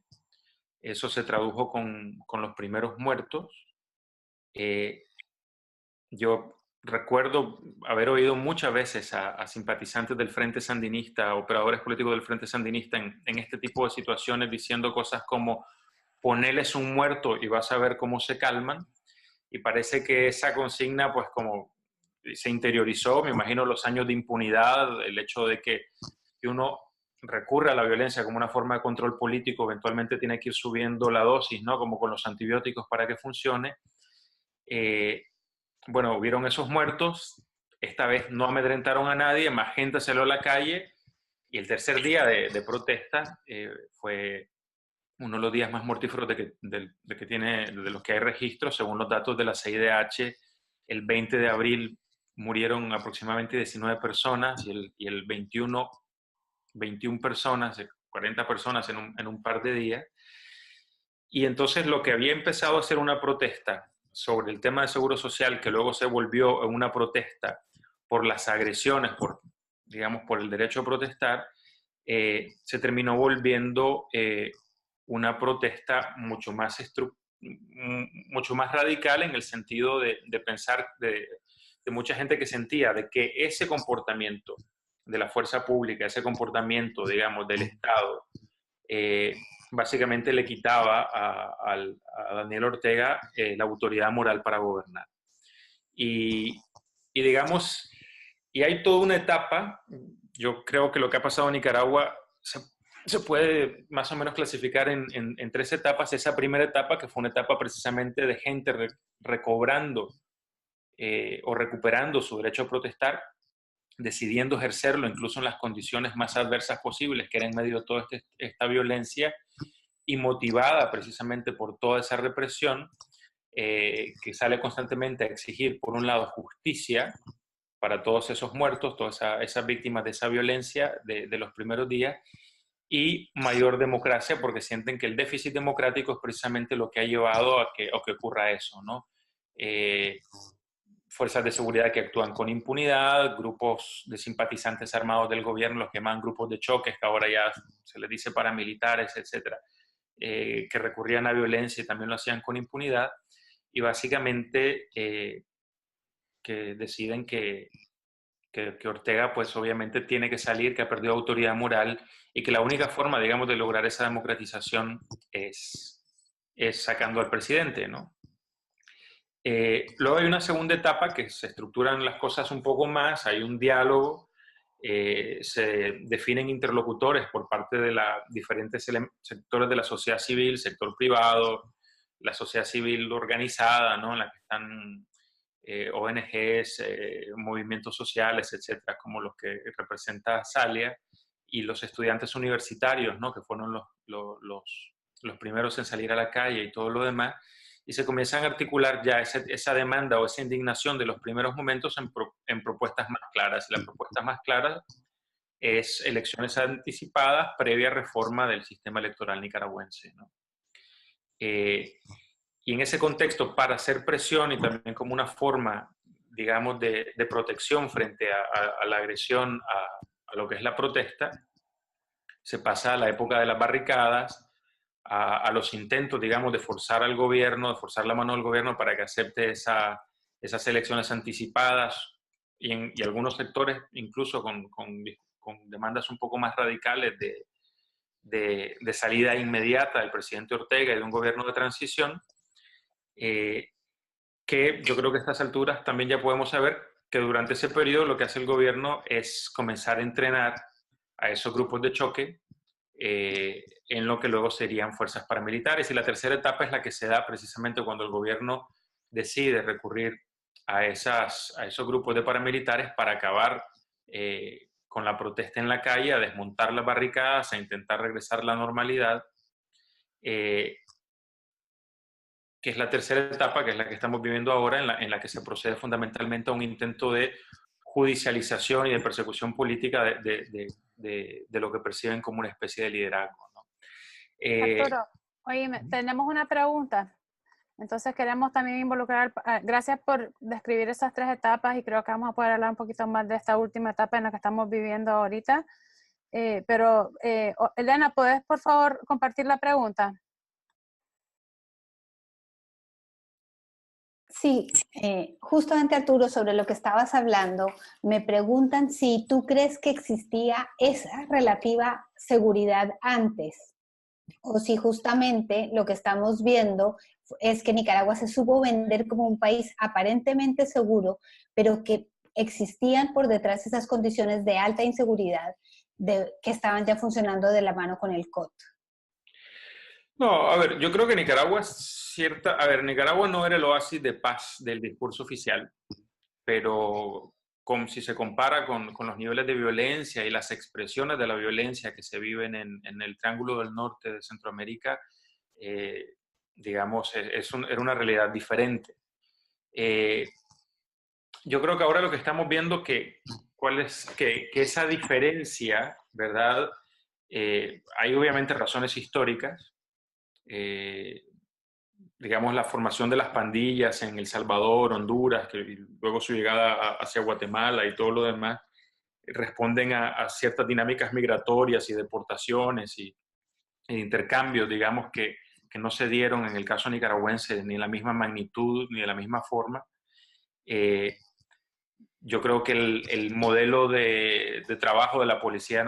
Eso se tradujo con los primeros muertos. Yo recuerdo haber oído muchas veces a simpatizantes del Frente Sandinista, operadores políticos del Frente Sandinista en este tipo de situaciones diciendo cosas como ponerles un muerto y vas a ver cómo se calman. Y parece que esa consigna pues como se interiorizó, me imagino los años de impunidad, el hecho de que uno recurre a la violencia como una forma de control político, eventualmente tiene que ir subiendo la dosis, ¿no? Como con los antibióticos para que funcione. Bueno, hubieron esos muertos, esta vez no amedrentaron a nadie, más gente salió a la calle y el tercer día de protesta fue uno de los días más mortíferos de los que hay registros. Según los datos de la CIDH, el 20 de abril murieron aproximadamente 19 personas y el 21 personas, 40 personas en un par de días. Y entonces lo que había empezado a ser una protesta sobre el tema de seguro social, que luego se volvió en una protesta por las agresiones, digamos, por el derecho a protestar, se terminó volviendo una protesta mucho más radical en el sentido de pensar de mucha gente que sentía de que ese comportamiento de la fuerza pública, ese comportamiento, digamos, del Estado, básicamente le quitaba a Daniel Ortega la autoridad moral para gobernar. Y digamos, y hay toda una etapa, yo creo que lo que ha pasado en Nicaragua se puede más o menos clasificar en tres etapas. Esa primera etapa, que fue una etapa precisamente de gente recobrando o recuperando su derecho a protestar, decidiendo ejercerlo incluso en las condiciones más adversas posibles, que era en medio de toda esta violencia, y motivada precisamente por toda esa represión, que sale constantemente a exigir, por un lado, justicia para todos esos muertos, todas esas víctimas de esa violencia de los primeros días, y mayor democracia, porque sienten que el déficit democrático es precisamente lo que ha llevado a que ocurra eso, ¿no? Fuerzas de seguridad que actúan con impunidad, grupos de simpatizantes armados del gobierno, los que llaman grupos de choques, que ahora ya se les dice paramilitares, etcétera, que recurrían a violencia y también lo hacían con impunidad, y básicamente que deciden que Ortega pues obviamente tiene que salir, que ha perdido autoridad moral y que la única forma, digamos, de lograr esa democratización es sacando al presidente, ¿no? Luego hay una segunda etapa que se estructuran las cosas un poco más, hay un diálogo, se definen interlocutores por parte de diferentes sectores de la sociedad civil, sector privado, la sociedad civil organizada, ¿no? En la que están ONGs, movimientos sociales, etcétera, como los que representa Salia, y los estudiantes universitarios, ¿no? Que fueron los primeros en salir a la calle y todo lo demás, y se comienzan a articular ya esa demanda o esa indignación de los primeros momentos en propuestas más claras. Y la propuesta más clara es elecciones anticipadas previa reforma del sistema electoral nicaragüense, ¿no? Y en ese contexto, para hacer presión y también como una forma, digamos, de protección frente a la agresión, a lo que es la protesta, se pasa a la época de las barricadas, a los intentos, digamos, de forzar al gobierno, de forzar la mano al gobierno para que acepte esas elecciones anticipadas y algunos sectores incluso con demandas un poco más radicales de salida inmediata del presidente Ortega y de un gobierno de transición, que yo creo que a estas alturas también ya podemos saber que durante ese periodo lo que hace el gobierno es comenzar a entrenar a esos grupos de choque en lo que luego serían fuerzas paramilitares. Y la tercera etapa es la que se da precisamente cuando el gobierno decide recurrir a esos grupos de paramilitares para acabar con la protesta en la calle, a desmontar las barricadas, a intentar regresar a la normalidad, que es la tercera etapa, que es la que estamos viviendo ahora, en la que se procede fundamentalmente a un intento de judicialización y de persecución política de lo que perciben como una especie de liderazgo, ¿no? Arturo, oye, tenemos una pregunta. Entonces queremos también involucrar, gracias por describir esas tres etapas y creo que vamos a poder hablar un poquito más de esta última etapa en la que estamos viviendo ahorita. Pero, Elena, ¿puedes por favor compartir la pregunta? Sí, justamente Arturo, sobre lo que estabas hablando, me preguntan si tú crees que existía esa relativa seguridad antes, o si justamente lo que estamos viendo es que Nicaragua se supo vender como un país aparentemente seguro, pero que existían por detrás esas condiciones de alta inseguridad que estaban ya funcionando de la mano con el COT. No, a ver, yo creo que Nicaragua es cierta. A ver, Nicaragua no era el oasis de paz del discurso oficial, pero si se compara con los niveles de violencia y las expresiones de la violencia que se viven en el Triángulo del Norte de Centroamérica, digamos, era una realidad diferente. Yo creo que ahora lo que estamos viendo que esa diferencia, ¿verdad? Hay obviamente razones históricas, digamos, la formación de las pandillas en El Salvador, Honduras, y luego su llegada hacia Guatemala y todo lo demás, responden a ciertas dinámicas migratorias y deportaciones y intercambios, digamos, que no se dieron en el caso nicaragüense ni en la misma magnitud ni de la misma forma. Yo creo que el modelo de trabajo de la policía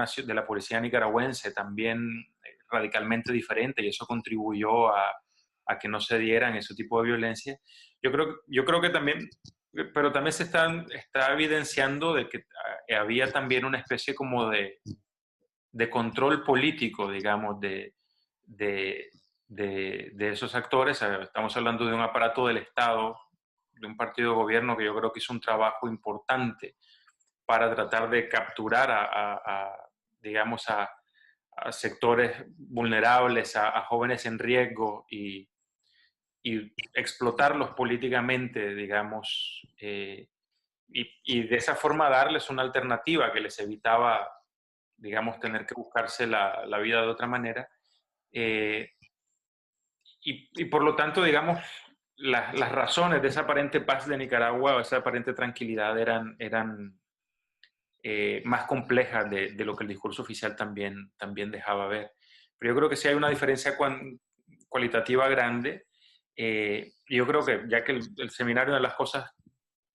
nicaragüense también radicalmente diferente, y eso contribuyó a que no se dieran ese tipo de violencia. Yo creo que también, pero también se está evidenciando de que había también una especie como de control político, digamos, de esos actores. Estamos hablando de un aparato del Estado, de un partido de gobierno que yo creo que hizo un trabajo importante para tratar de capturar digamos, a sectores vulnerables, a jóvenes en riesgo y explotarlos políticamente, digamos, y de esa forma darles una alternativa que les evitaba, digamos, tener que buscarse la vida de otra manera. Y por lo tanto, digamos, las razones de esa aparente paz de Nicaragua o esa aparente tranquilidad eran más complejas de lo que el discurso oficial también dejaba ver. Pero yo creo que sí hay una diferencia cualitativa grande. Yo creo que ya que el seminario, de las cosas,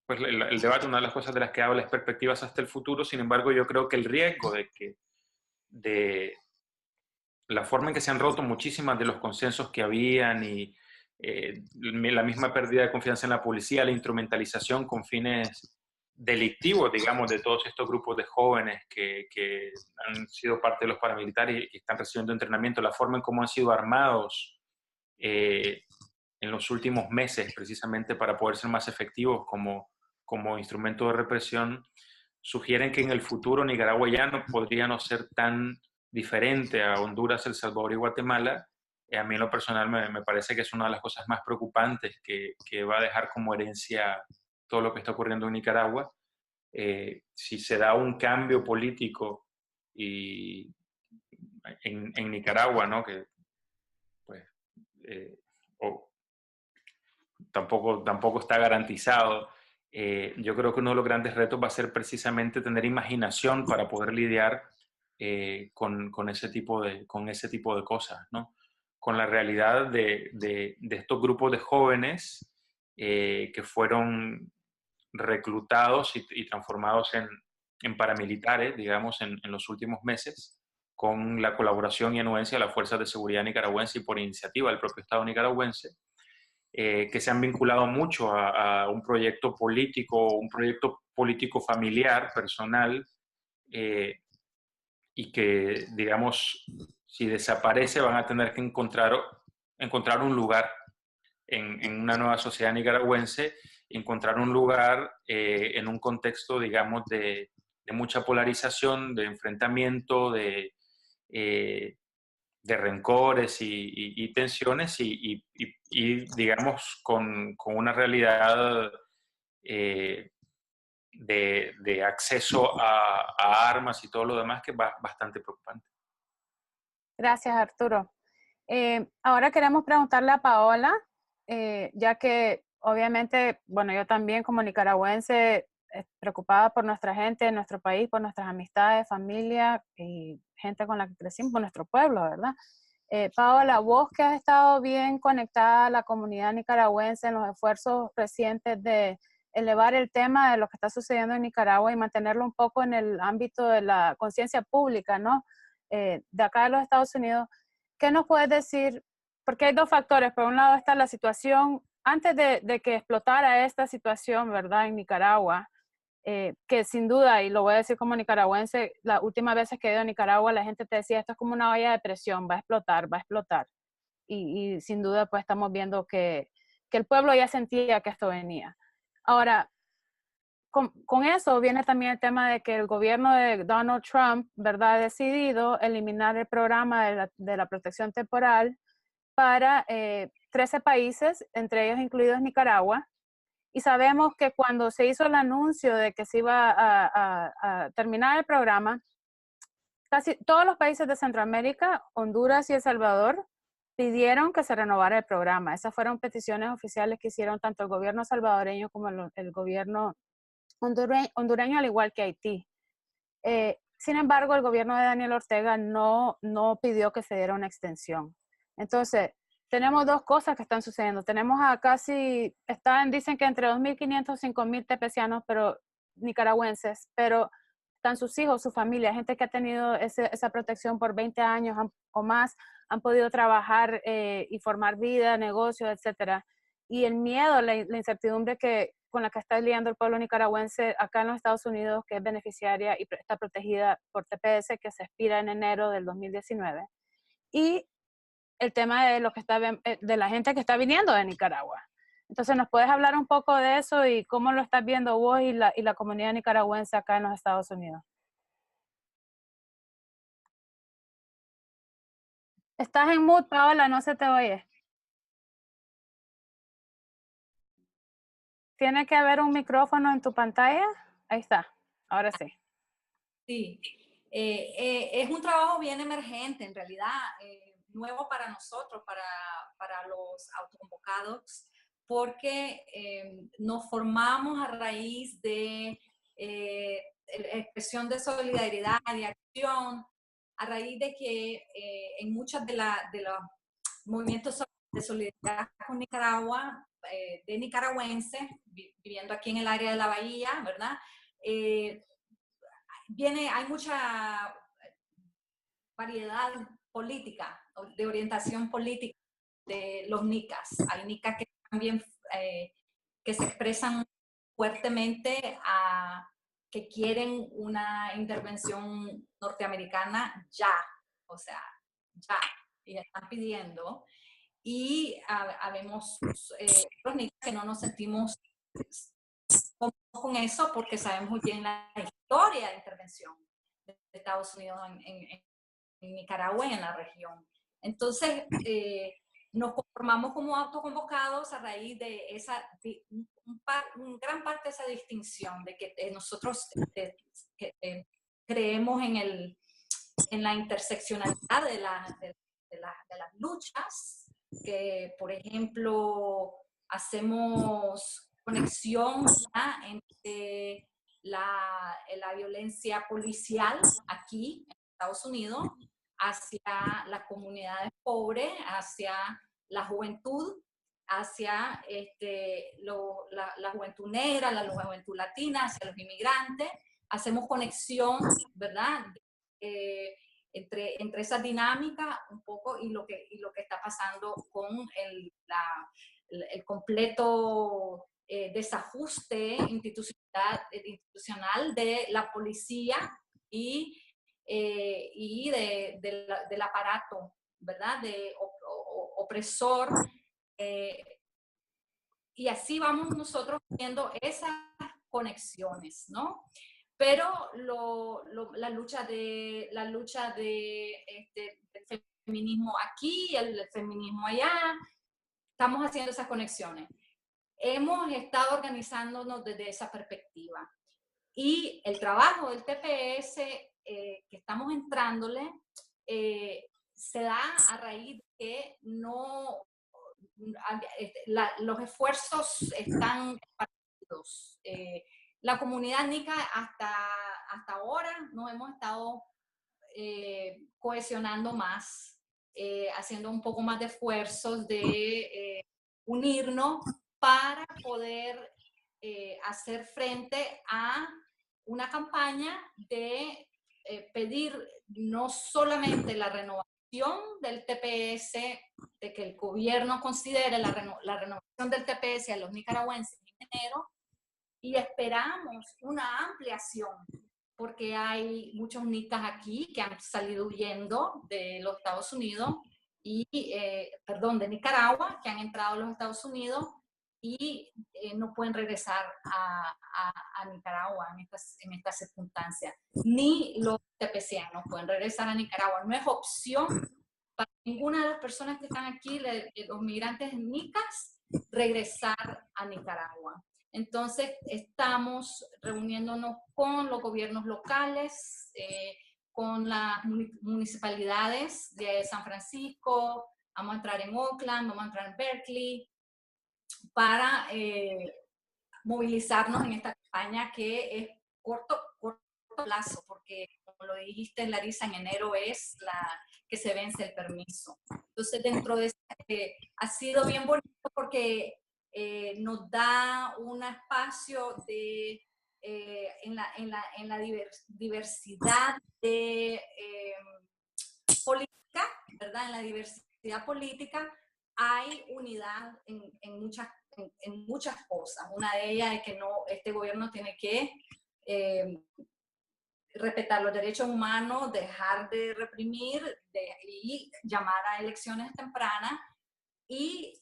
pues el debate, una de las cosas de las que habla es perspectivas hasta el futuro. Sin embargo, yo creo que el riesgo de la forma en que se han roto muchísimas de los consensos que habían y la misma pérdida de confianza en la policía, la instrumentalización con fines delictivos, digamos, de todos estos grupos de jóvenes que han sido parte de los paramilitares y están recibiendo entrenamiento, la forma en cómo han sido armados en los últimos meses precisamente para poder ser más efectivos como instrumento de represión, sugieren que en el futuro Nicaragua ya no podría no ser tan diferente a Honduras, El Salvador y Guatemala. A mí en lo personal me parece que es una de las cosas más preocupantes que va a dejar como herencia todo lo que está ocurriendo en Nicaragua. Si se da un cambio político en Nicaragua, ¿no? Que, pues, tampoco está garantizado. Yo creo que uno de los grandes retos va a ser precisamente tener imaginación para poder lidiar con ese tipo de cosas, ¿no? Con la realidad de estos grupos de jóvenes que fueron reclutados y transformados en paramilitares, digamos, en los últimos meses, con la colaboración y anuencia de las fuerzas de seguridad nicaragüense y por iniciativa del propio Estado nicaragüense, que se han vinculado mucho a un proyecto político familiar, personal, y que, digamos, si desaparece van a tener que encontrar un lugar en una nueva sociedad nicaragüense, encontrar un lugar en un contexto, digamos, de mucha polarización, de enfrentamiento, de rencores y tensiones y, digamos, con una realidad de acceso a armas y todo lo demás que es bastante preocupante. Gracias, Arturo. Ahora queremos preguntarle a Paola, ya que obviamente, bueno, yo también como nicaragüense preocupada por nuestra gente, nuestro país, por nuestras amistades, familia y gente con la que crecimos, por nuestro pueblo, ¿verdad? Paola, vos que has estado bien conectada a la comunidad nicaragüense en los esfuerzos recientes de elevar el tema de lo que está sucediendo en Nicaragua y mantenerlo un poco en el ámbito de la conciencia pública, ¿no? De acá de los Estados Unidos, ¿qué nos puedes decir? Porque hay dos factores. Por un lado está la situación, antes de que explotara esta situación, ¿verdad? En Nicaragua, que sin duda, y lo voy a decir como nicaragüense, las últimas veces que he ido a Nicaragua, la gente te decía, esto es como una olla de presión, va a explotar, va a explotar. Y sin duda, pues estamos viendo que el pueblo ya sentía que esto venía. Ahora, con eso viene también el tema de que el gobierno de Donald Trump, ¿verdad?, ha decidido eliminar el programa de la protección temporal para 13 países, entre ellos incluidos Nicaragua. Y sabemos que cuando se hizo el anuncio de que se iba a terminar el programa, casi todos los países de Centroamérica, Honduras y El Salvador, pidieron que se renovara el programa. Esas fueron peticiones oficiales que hicieron tanto el gobierno salvadoreño como el gobierno hondureño, al igual que Haití. Sin embargo, el gobierno de Daniel Ortega no pidió que se diera una extensión. Entonces, tenemos dos cosas que están sucediendo. Tenemos a casi, dicen que entre 2.500 y 5.000 tepecianos, pero nicaragüenses, pero están sus hijos, su familia, gente que ha tenido esa protección por 20 años o más, han podido trabajar y formar vida, negocios, etcétera. Y el miedo, la incertidumbre con la que está lidiando el pueblo nicaragüense acá en los Estados Unidos, que es beneficiaria y está protegida por TPS, que se expira en enero del 2019. Y el tema de de la gente que está viniendo de Nicaragua. Entonces, ¿nos puedes hablar un poco de eso y cómo lo estás viendo vos y la comunidad nicaragüense acá en los Estados Unidos? Estás en mute, Paola, no se te oye. ¿Tiene que haber un micrófono en tu pantalla? Ahí está, ahora sí. Sí, es un trabajo bien emergente, en realidad, nuevo para nosotros, para los autoconvocados, porque nos formamos a raíz de expresión de solidaridad, de acción, a raíz de que en muchos de los movimientos de solidaridad con Nicaragua, de nicaragüenses, viviendo aquí en el área de la Bahía, ¿verdad? Hay mucha variedad política, de orientación política de los nicas. Hay nicas que también que se expresan fuertemente que quieren una intervención norteamericana ya, o sea, ya, y están pidiendo. Y habemos los nicas que no nos sentimos con eso porque sabemos muy bien la historia de intervención de Estados Unidos en Nicaragua y en la región. Entonces, nos conformamos como autoconvocados a raíz de gran parte de esa distinción, de que nosotros creemos en la interseccionalidad de las luchas, que, por ejemplo, hacemos conexión ya entre la violencia policial aquí en Estados Unidos hacia las comunidades pobres, hacia la juventud, hacia la juventud negra, la juventud latina, hacia los inmigrantes. Hacemos conexión, ¿verdad? Entre esa dinámica un poco y lo que está pasando con el completo desajuste institucional de la policía y del aparato, ¿verdad? Opresor. Y así vamos nosotros viendo esas conexiones, ¿no? Pero la lucha del feminismo aquí, el feminismo allá, estamos haciendo esas conexiones. Hemos estado organizándonos desde esa perspectiva. Y el trabajo del TPS que estamos entrándole se da a raíz de que los esfuerzos están partidos. La comunidad nica hasta ahora nos hemos estado cohesionando más, haciendo un poco más de esfuerzos de unirnos para poder hacer frente a una campaña de pedir no solamente la renovación del TPS, de que el gobierno considere la renovación del TPS a los nicaragüenses en enero, y esperamos una ampliación, porque hay muchos nicas aquí que han salido huyendo de los Estados Unidos, de Nicaragua, que han entrado a los Estados Unidos y no pueden regresar a Nicaragua en estas circunstancias. Ni los tepecianos pueden regresar a Nicaragua. No es opción para ninguna de las personas que están aquí, los migrantes nicas, regresar a Nicaragua. Entonces, estamos reuniéndonos con los gobiernos locales, con las municipalidades de San Francisco, vamos a entrar en Oakland, vamos a entrar en Berkeley, para movilizarnos en esta campaña que es corto plazo, porque como lo dijiste, Larisa, en enero es que se vence el permiso. Entonces, dentro de ha sido bien bonito porque nos da un espacio en la diversidad de política, ¿verdad? En la diversidad política hay unidad en muchas cosas. Una de ellas es que este gobierno tiene que respetar los derechos humanos, dejar de reprimir y llamar a elecciones tempranas. Y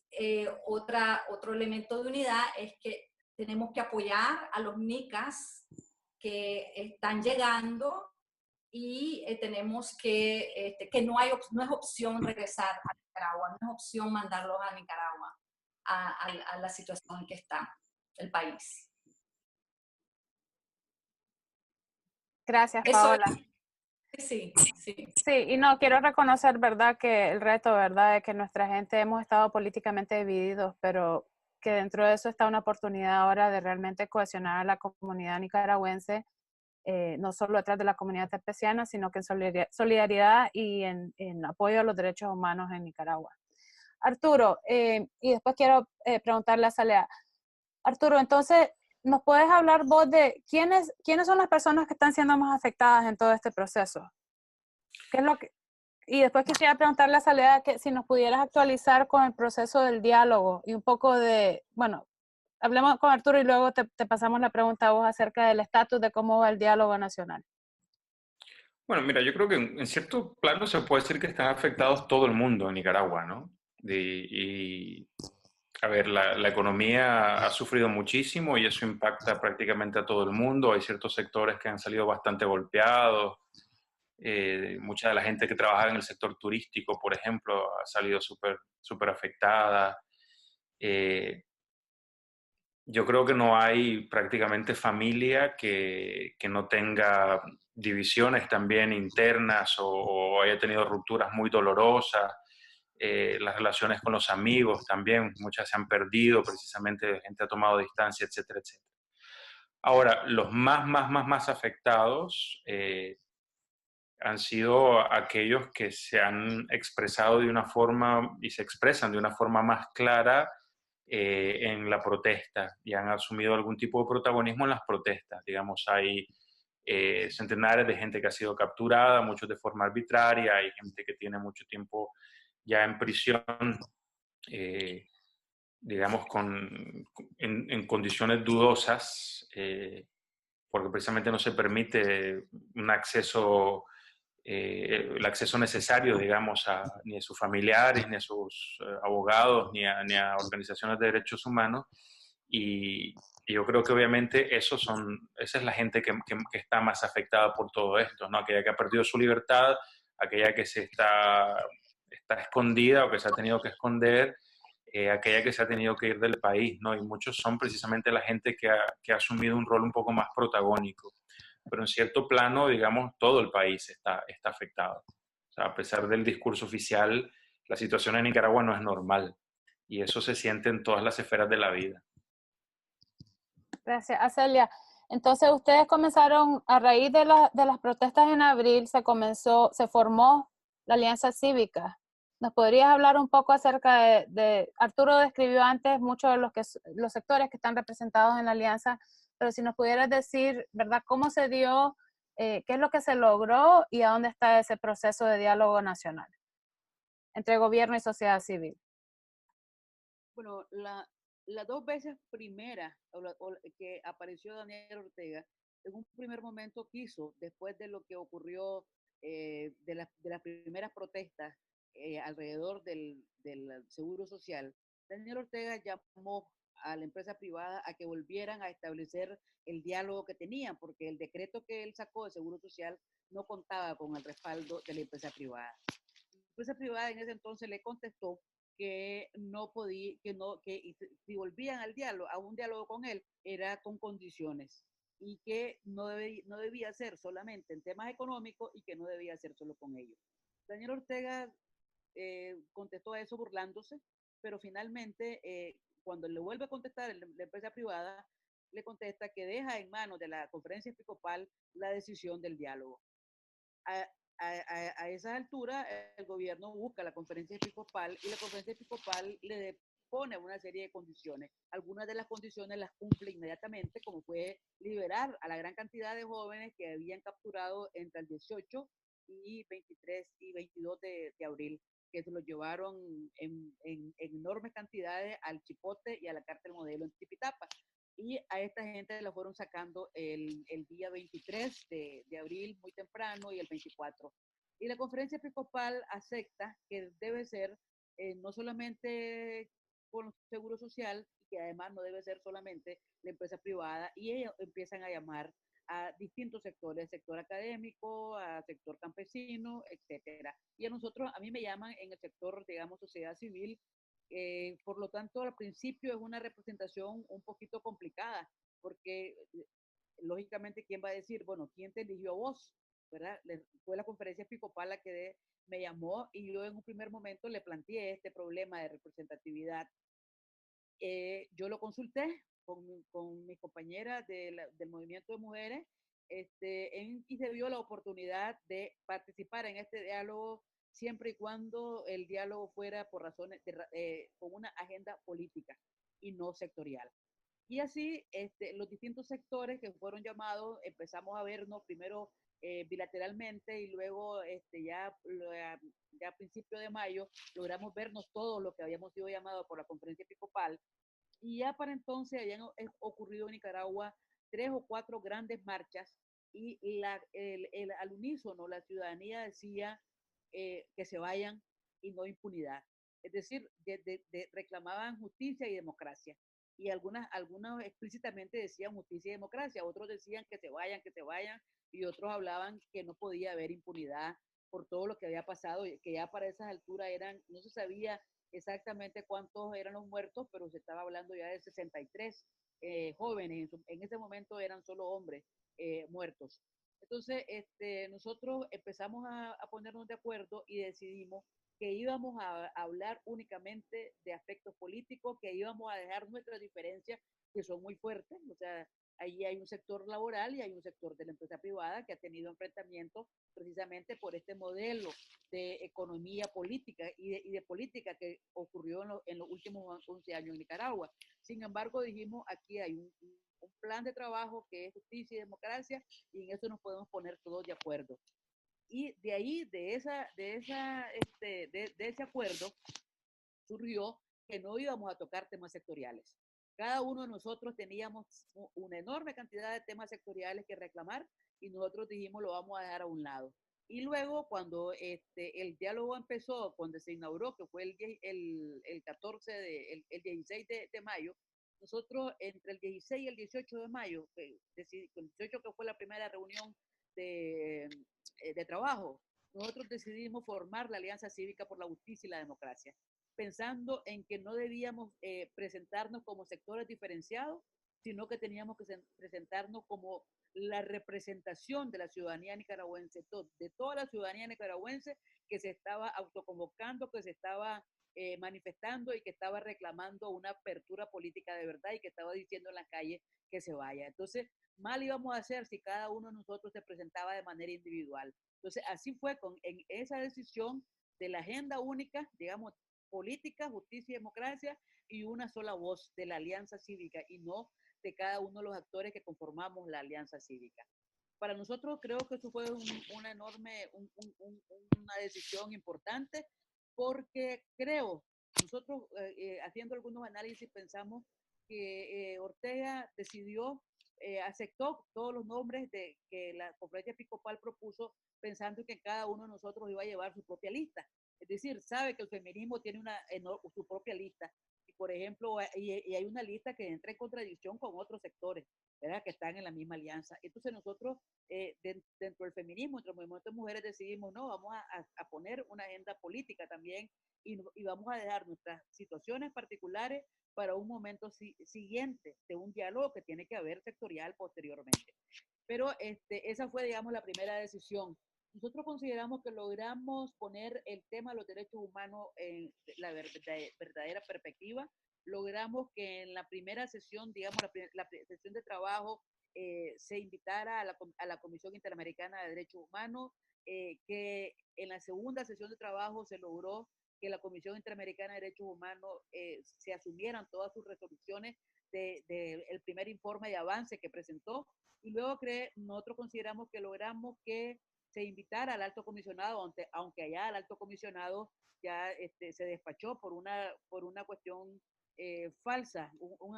otro elemento de unidad es que tenemos que apoyar a los nicas que están llegando y tenemos que no es opción regresar a Nicaragua, no es opción mandarlos a Nicaragua, a la situación en que está el país. Gracias, Eso Paola. Sí. Sí, y no, quiero reconocer, ¿verdad?, que el reto, ¿verdad?, de que nuestra gente hemos estado políticamente divididos, pero que dentro de eso está una oportunidad ahora de realmente cohesionar a la comunidad nicaragüense, no solo detrás de la comunidad tepeciana, sino que en solidaridad y en apoyo a los derechos humanos en Nicaragua. Arturo, y después quiero preguntarle a Salea. Arturo, entonces, ¿nos puedes hablar vos de quiénes son las personas que están siendo más afectadas en todo este proceso? ¿Qué es lo que, y después quisiera preguntarle a Salea que si nos pudieras actualizar con el proceso del diálogo y un poco de, bueno, hablemos con Arturo y luego te pasamos la pregunta a vos acerca del estatus de cómo va el diálogo nacional. Bueno, mira, yo creo que en cierto plano se puede decir que están afectados todo el mundo en Nicaragua, ¿no? A ver, la economía ha sufrido muchísimo y eso impacta prácticamente a todo el mundo. Hay ciertos sectores que han salido bastante golpeados. Mucha de la gente que trabaja en el sector turístico, por ejemplo, ha salido súper afectada. Yo creo que no hay prácticamente familia que no tenga divisiones también internas o haya tenido rupturas muy dolorosas. las relaciones con los amigos también, muchas se han perdido, precisamente gente ha tomado distancia, etcétera, etcétera. Ahora, los más afectados han sido aquellos que se han expresado de una forma y se expresan de una forma más clara en la protesta y han asumido algún tipo de protagonismo en las protestas. Digamos, hay centenares de gente que ha sido capturada, muchos de forma arbitraria, hay gente que tiene mucho tiempo ya en prisión, digamos, en condiciones dudosas, porque precisamente no se permite un acceso, el acceso necesario, digamos, ni a sus familiares, ni a sus abogados, ni a organizaciones de derechos humanos. Y yo creo que obviamente esa es la gente que está más afectada por todo esto, ¿no? Aquella que ha perdido su libertad, aquella que está escondida o que se ha tenido que esconder, aquella que se ha tenido que ir del país, ¿no? Y muchos son precisamente la gente que ha asumido un rol un poco más protagónico. Pero en cierto plano, digamos, todo el país está afectado. O sea, a pesar del discurso oficial, la situación en Nicaragua no es normal. Y eso se siente en todas las esferas de la vida. Gracias, Acelia. Entonces, ustedes comenzaron, a raíz de las protestas en abril, se formó la Alianza Cívica. ¿Nos podrías hablar un poco acerca Arturo describió antes muchos de los sectores que están representados en la Alianza, pero si nos pudieras decir, ¿verdad?, cómo se dio, qué es lo que se logró y a dónde está ese proceso de diálogo nacional entre gobierno y sociedad civil. Bueno, las dos veces primeras que apareció Daniel Ortega, en un primer momento quiso, después de lo que ocurrió de las primeras protestas alrededor del Seguro Social, Daniel Ortega llamó a la empresa privada a que volvieran a establecer el diálogo que tenían, porque el decreto que él sacó de Seguro Social no contaba con el respaldo de la empresa privada. La empresa privada en ese entonces le contestó que no podía, que si volvían al diálogo, a un diálogo con él, era con condiciones y que no debía ser solamente en temas económicos y que no debía ser solo con ellos. Daniel Ortega contestó a eso burlándose, pero finalmente cuando le vuelve a contestar la empresa privada, le contesta que deja en manos de la conferencia episcopal la decisión del diálogo. A esa altura, el gobierno busca la conferencia episcopal y la conferencia episcopal le pone una serie de condiciones. Algunas de las condiciones las cumple inmediatamente, como fue liberar a la gran cantidad de jóvenes que habían capturado entre el 18 y 23 y 22 de abril, que se los llevaron en enormes cantidades al Chipote y a la cárcel Modelo en Tipitapa. Y a esta gente la fueron sacando el día 23 de abril, muy temprano, y el 24. Y la conferencia episcopal acepta que debe ser no solamente con seguro social, y que además no debe ser solamente la empresa privada, y ellos empiezan a llamar a distintos sectores, sector académico, a sector campesino, etcétera. Y a mí me llaman en el sector, digamos, sociedad civil. Por lo tanto, al principio es una representación un poquito complicada, porque lógicamente, ¿quién va a decir, bueno, quién te eligió a vos? ¿Verdad? Fue la conferencia episcopal la que me llamó y yo en un primer momento le planteé este problema de representatividad. Yo lo consulté con mis compañeras del movimiento de mujeres y se dio la oportunidad de participar en este diálogo siempre y cuando el diálogo fuera por razones con una agenda política y no sectorial. Y así los distintos sectores que fueron llamados empezamos a vernos primero bilateralmente y luego ya a principios de mayo logramos vernos todos los que habíamos sido llamados por la conferencia episcopal. Y ya para entonces habían ocurrido en Nicaragua 3 o 4 grandes marchas y al unísono la ciudadanía decía que se vayan y no impunidad. Es decir, reclamaban justicia y democracia. Y algunos explícitamente decían justicia y democracia, otros decían que se vayan, y otros hablaban que no podía haber impunidad por todo lo que había pasado, que ya para esas alturas no se sabía exactamente cuántos eran los muertos, pero se estaba hablando ya de 63 jóvenes, en ese momento eran solo hombres muertos. Entonces, nosotros empezamos a ponernos de acuerdo y decidimos que íbamos a hablar únicamente de aspectos políticos, que íbamos a dejar nuestras diferencias, que son muy fuertes. O sea, allí hay un sector laboral y hay un sector de la empresa privada que ha tenido enfrentamientos precisamente por este modelo de economía política y de política que ocurrió en los últimos 11 años en Nicaragua. Sin embargo, dijimos, aquí hay un plan de trabajo que es justicia y democracia, y en eso nos podemos poner todos de acuerdo. Y de ahí, de ese acuerdo, surgió que no íbamos a tocar temas sectoriales. Cada uno de nosotros teníamos una enorme cantidad de temas sectoriales que reclamar y nosotros dijimos lo vamos a dejar a un lado. Y luego cuando el diálogo empezó, cuando se inauguró, que fue el 14 el 16 de mayo, nosotros entre el 16 y el 18 de mayo, el 18 que fue la primera reunión de trabajo, nosotros decidimos formar la Alianza Cívica por la Justicia y la Democracia, pensando en que no debíamos presentarnos como sectores diferenciados, sino que teníamos que presentarnos como la representación de la ciudadanía nicaragüense, de toda la ciudadanía nicaragüense que se estaba autoconvocando, que se estaba manifestando y que estaba reclamando una apertura política de verdad y que estaba diciendo en la calle que se vaya. Entonces, mal íbamos a hacer si cada uno de nosotros se presentaba de manera individual. Entonces, así fue en esa decisión de la agenda única, digamos, política, justicia y democracia, y una sola voz de la Alianza Cívica y no de cada uno de los actores que conformamos la Alianza Cívica. Para nosotros creo que eso fue una enorme, una decisión importante, porque creo, nosotros haciendo algunos análisis pensamos que Ortega decidió, aceptó todos los nombres que la conferencia episcopal propuso, pensando que cada uno de nosotros iba a llevar su propia lista. Es decir, sabe que el feminismo tiene su propia lista. Y, por ejemplo, y hay una lista que entra en contradicción con otros sectores, ¿verdad?, que están en la misma alianza. Entonces nosotros, dentro del feminismo, dentro del movimiento de mujeres, decidimos, no, vamos a poner una agenda política también y vamos a dejar nuestras situaciones particulares para un momento siguiente de un diálogo que tiene que haber sectorial posteriormente. Pero esa fue, digamos, la primera decisión. Nosotros consideramos que logramos poner el tema de los derechos humanos en la verdadera perspectiva. Logramos que en la primera sesión, digamos, la sesión de trabajo, se invitara a la Comisión Interamericana de Derechos Humanos, que en la segunda sesión de trabajo se logró que la Comisión Interamericana de Derechos Humanos se asumieran todas sus resoluciones del primer informe de avance que presentó. Y luego nosotros consideramos que logramos que se invitara al alto comisionado, aunque allá el alto comisionado ya se despachó por una cuestión falsa,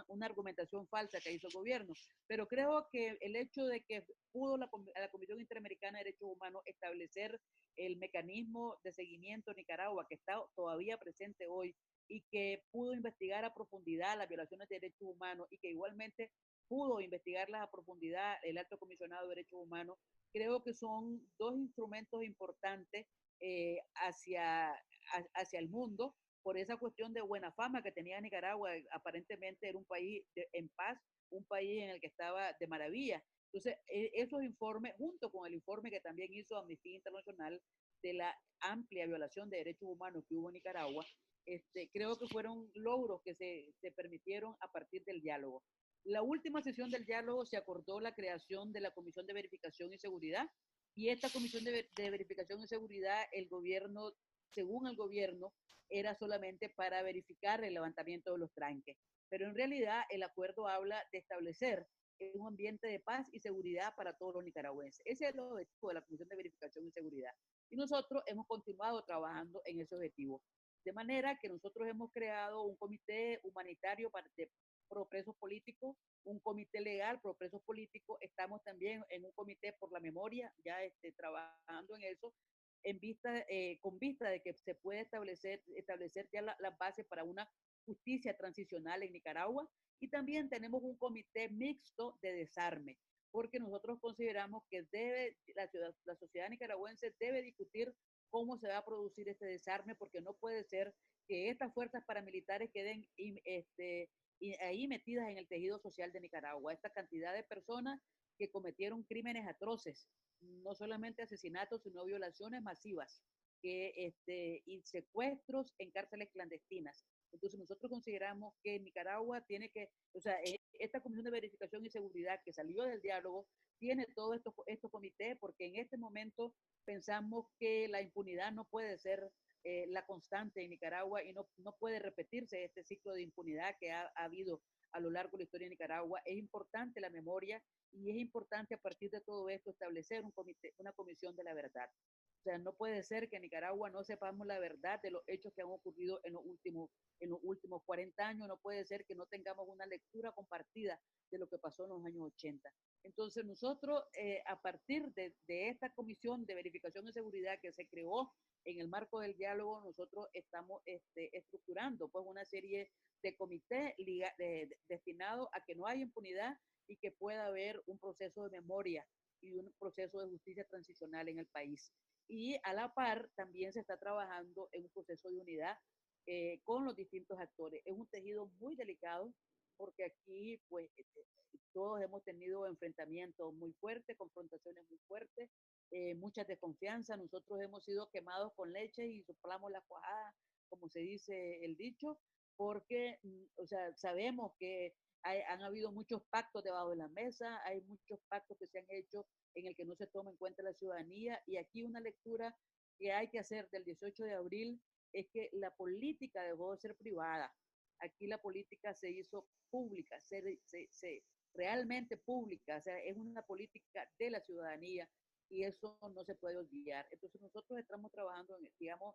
una argumentación falsa que hizo el gobierno. Pero creo que el hecho de que pudo la Comisión Interamericana de Derechos Humanos establecer el mecanismo de seguimiento en Nicaragua, que está todavía presente hoy, y que pudo investigar a profundidad las violaciones de derechos humanos y que igualmente pudo investigarlas a profundidad el alto comisionado de derechos humanos, creo que son dos instrumentos importantes hacia el mundo, por esa cuestión de buena fama que tenía Nicaragua. Aparentemente era un país en paz, un país en el que estaba de maravilla. Entonces, esos informes, junto con el informe que también hizo Amnistía Internacional de la amplia violación de derechos humanos que hubo en Nicaragua, creo que fueron logros que se permitieron a partir del diálogo. La última sesión del diálogo se acordó la creación de la Comisión de Verificación y Seguridad, y esta Comisión de Verificación y Seguridad, el gobierno, según el gobierno, era solamente para verificar el levantamiento de los tranques. Pero en realidad el acuerdo habla de establecer un ambiente de paz y seguridad para todos los nicaragüenses. Ese es el objetivo de la Comisión de Verificación y Seguridad. Y nosotros hemos continuado trabajando en ese objetivo. De manera que nosotros hemos creado un comité humanitario pro presos políticos, un comité legal pro presos políticos. Estamos también en un comité por la memoria, ya trabajando en eso, con vista de que se puede establecer ya las bases para una justicia transicional en Nicaragua. Y también tenemos un comité mixto de desarme, porque nosotros consideramos que la sociedad nicaragüense debe discutir cómo se va a producir este desarme, porque no puede ser que estas fuerzas paramilitares queden ahí metidas en el tejido social de Nicaragua. Esta cantidad de personas que cometieron crímenes atroces no solamente asesinatos, sino violaciones masivas y secuestros en cárceles clandestinas. Entonces nosotros consideramos que Nicaragua tiene que, o sea, esta Comisión de Verificación y Seguridad que salió del diálogo tiene todos estos comités, porque en este momento pensamos que la impunidad no puede ser la constante en Nicaragua y no puede repetirse este ciclo de impunidad que ha habido a lo largo de la historia de Nicaragua. Es importante la memoria y es importante a partir de todo esto establecer una comisión de la verdad. O sea, no puede ser que en Nicaragua no sepamos la verdad de los hechos que han ocurrido en los últimos 40 años. No puede ser que no tengamos una lectura compartida de lo que pasó en los años 80. Entonces nosotros, a partir de esta comisión de verificación de seguridad que se creó en el marco del diálogo, nosotros estamos estructurando pues una serie de comités destinados a que no haya impunidad y que pueda haber un proceso de memoria y un proceso de justicia transicional en el país. Y a la par también se está trabajando en un proceso de unidad con los distintos actores. Es un tejido muy delicado porque aquí pues todos hemos tenido enfrentamientos muy fuertes, confrontaciones muy fuertes, mucha desconfianza. Nosotros hemos sido quemados con leche y soplamos la cuajada, como se dice el dicho, porque o sea, sabemos que han habido muchos pactos debajo de la mesa, hay muchos pactos que se han hecho en el que no se toma en cuenta la ciudadanía, y aquí una lectura que hay que hacer del 18 de abril es que la política dejó de ser privada. Aquí la política se hizo pública, realmente pública, o sea, es una política de la ciudadanía y eso no se puede olvidar. Entonces nosotros estamos trabajando, digamos,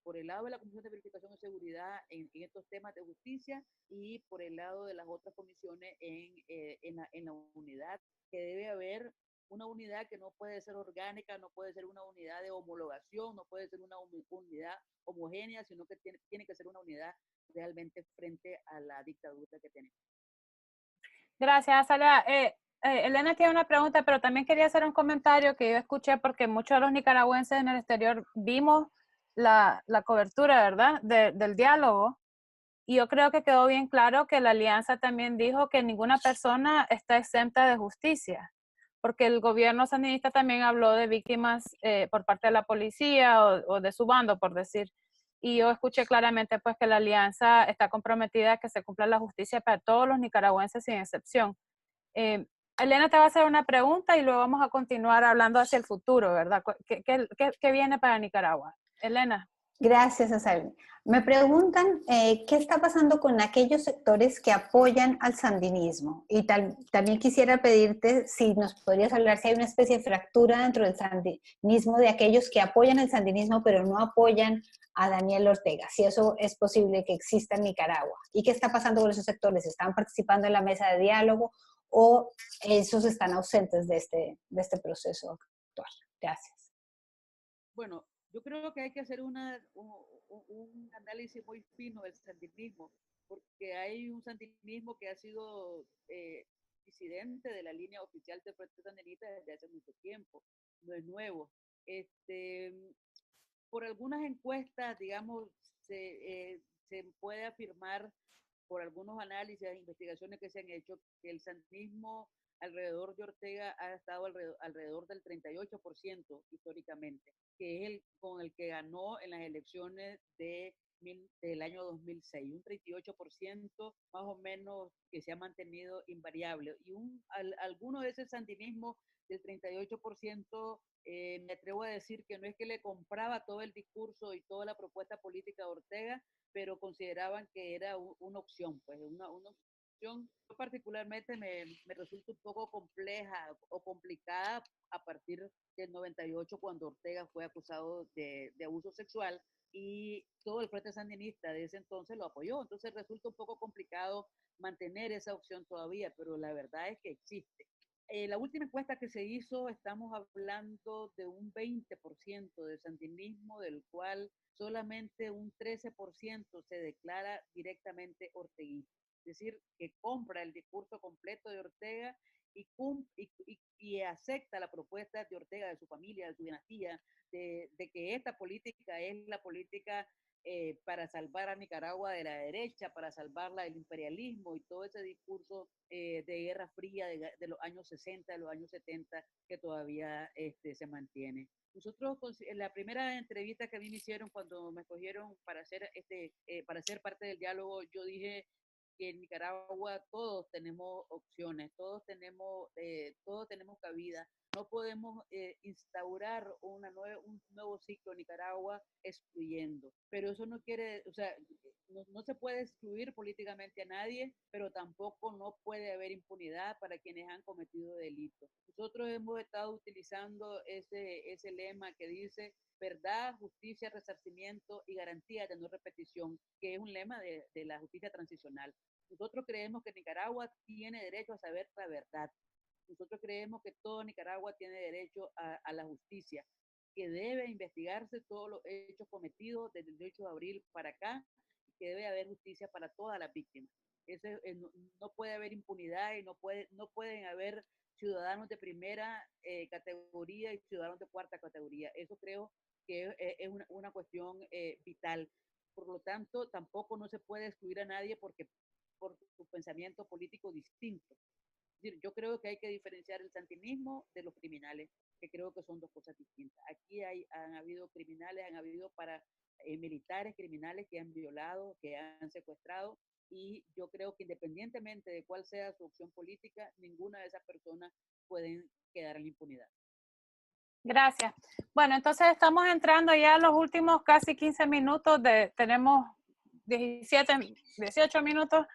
por el lado de la Comisión de Verificación y Seguridad en estos temas de justicia y por el lado de las otras comisiones en la unidad, que debe haber una unidad que no puede ser orgánica, no puede ser una unidad de homologación, no puede ser una unidad homogénea, sino que tiene que ser una unidad realmente frente a la dictadura que tenemos. Gracias, Azalea. Elena tiene una pregunta, pero también quería hacer un comentario que yo escuché porque muchos de los nicaragüenses en el exterior vimos la cobertura, ¿verdad?, del diálogo. Y yo creo que quedó bien claro que la alianza también dijo que ninguna persona está exenta de justicia, porque el gobierno sandinista también habló de víctimas por parte de la policía o de su bando, por decir. Y yo escuché claramente pues que la alianza está comprometida a que se cumpla la justicia para todos los nicaragüenses sin excepción. Elena te va a hacer una pregunta y luego vamos a continuar hablando hacia el futuro, ¿verdad? ¿Qué viene para Nicaragua? Elena. Gracias, Azalea. Me preguntan qué está pasando con aquellos sectores que apoyan al sandinismo. Y también quisiera pedirte si nos podrías hablar si hay una especie de fractura dentro del sandinismo de aquellos que apoyan el sandinismo pero no apoyan a Daniel Ortega, si eso es posible que exista en Nicaragua. ¿Y qué está pasando con esos sectores? ¿Están participando en la mesa de diálogo o esos están ausentes de este proceso actual? Gracias. Bueno, yo creo que hay que hacer un análisis muy fino del sandinismo, porque hay un sandinismo que ha sido disidente de la línea oficial del Frente Sandinista desde hace mucho tiempo, no es nuevo. Por algunas encuestas, digamos, se puede afirmar por algunos análisis e investigaciones que se han hecho que el sandinismo alrededor de Ortega ha estado alrededor del 38% históricamente, que es el con el que ganó en las elecciones del año 2006, un 38% más o menos que se ha mantenido invariable. Y alguno de ese sandinismo del 38%, me atrevo a decir que no es que le compraba todo el discurso y toda la propuesta política de Ortega, pero consideraban que era una opción, pues una opción. Yo particularmente me resulta un poco compleja o complicada a partir del 98, cuando Ortega fue acusado de abuso sexual y todo el Frente Sandinista de ese entonces lo apoyó. Entonces resulta un poco complicado mantener esa opción todavía, pero la verdad es que existe. La última encuesta que se hizo, estamos hablando de un 20% de sandinismo, del cual solamente un 13% se declara directamente orteguista. Es decir, que compra el discurso completo de Ortega y acepta la propuesta de Ortega, de su familia, de su dinastía, de que esta política es la política para salvar a Nicaragua de la derecha, para salvarla del imperialismo y todo ese discurso de Guerra Fría de los años 60, de los años 70, que todavía se mantiene. Nosotros, en la primera entrevista que a mí me hicieron cuando me escogieron para ser parte del diálogo, yo dije que en Nicaragua todos tenemos opciones, todos tenemos cabida. No podemos instaurar un nuevo ciclo en Nicaragua excluyendo, pero eso no quiere, o sea, no se puede excluir políticamente a nadie, pero tampoco no puede haber impunidad para quienes han cometido delitos. Nosotros hemos estado utilizando ese lema que dice verdad, justicia, resarcimiento y garantía de no repetición, que es un lema de la justicia transicional. Nosotros creemos que Nicaragua tiene derecho a saber la verdad. Nosotros creemos que todo Nicaragua tiene derecho a la justicia, que debe investigarse todos los hechos cometidos desde el 8 de abril para acá, y que debe haber justicia para todas las víctimas. No puede haber impunidad y no pueden haber ciudadanos de primera categoría y ciudadanos de cuarta categoría. Eso creo que es una cuestión vital. Por lo tanto, tampoco no se puede excluir a nadie por su pensamiento político distinto. Yo creo que hay que diferenciar el sandinismo de los criminales, que creo que son dos cosas distintas. Aquí han habido criminales, han habido militares criminales que han violado, que han secuestrado, y yo creo que independientemente de cuál sea su opción política, ninguna de esas personas pueden quedar en la impunidad. Gracias. Bueno, entonces estamos entrando ya a los últimos casi 15 minutos, tenemos 18 minutos.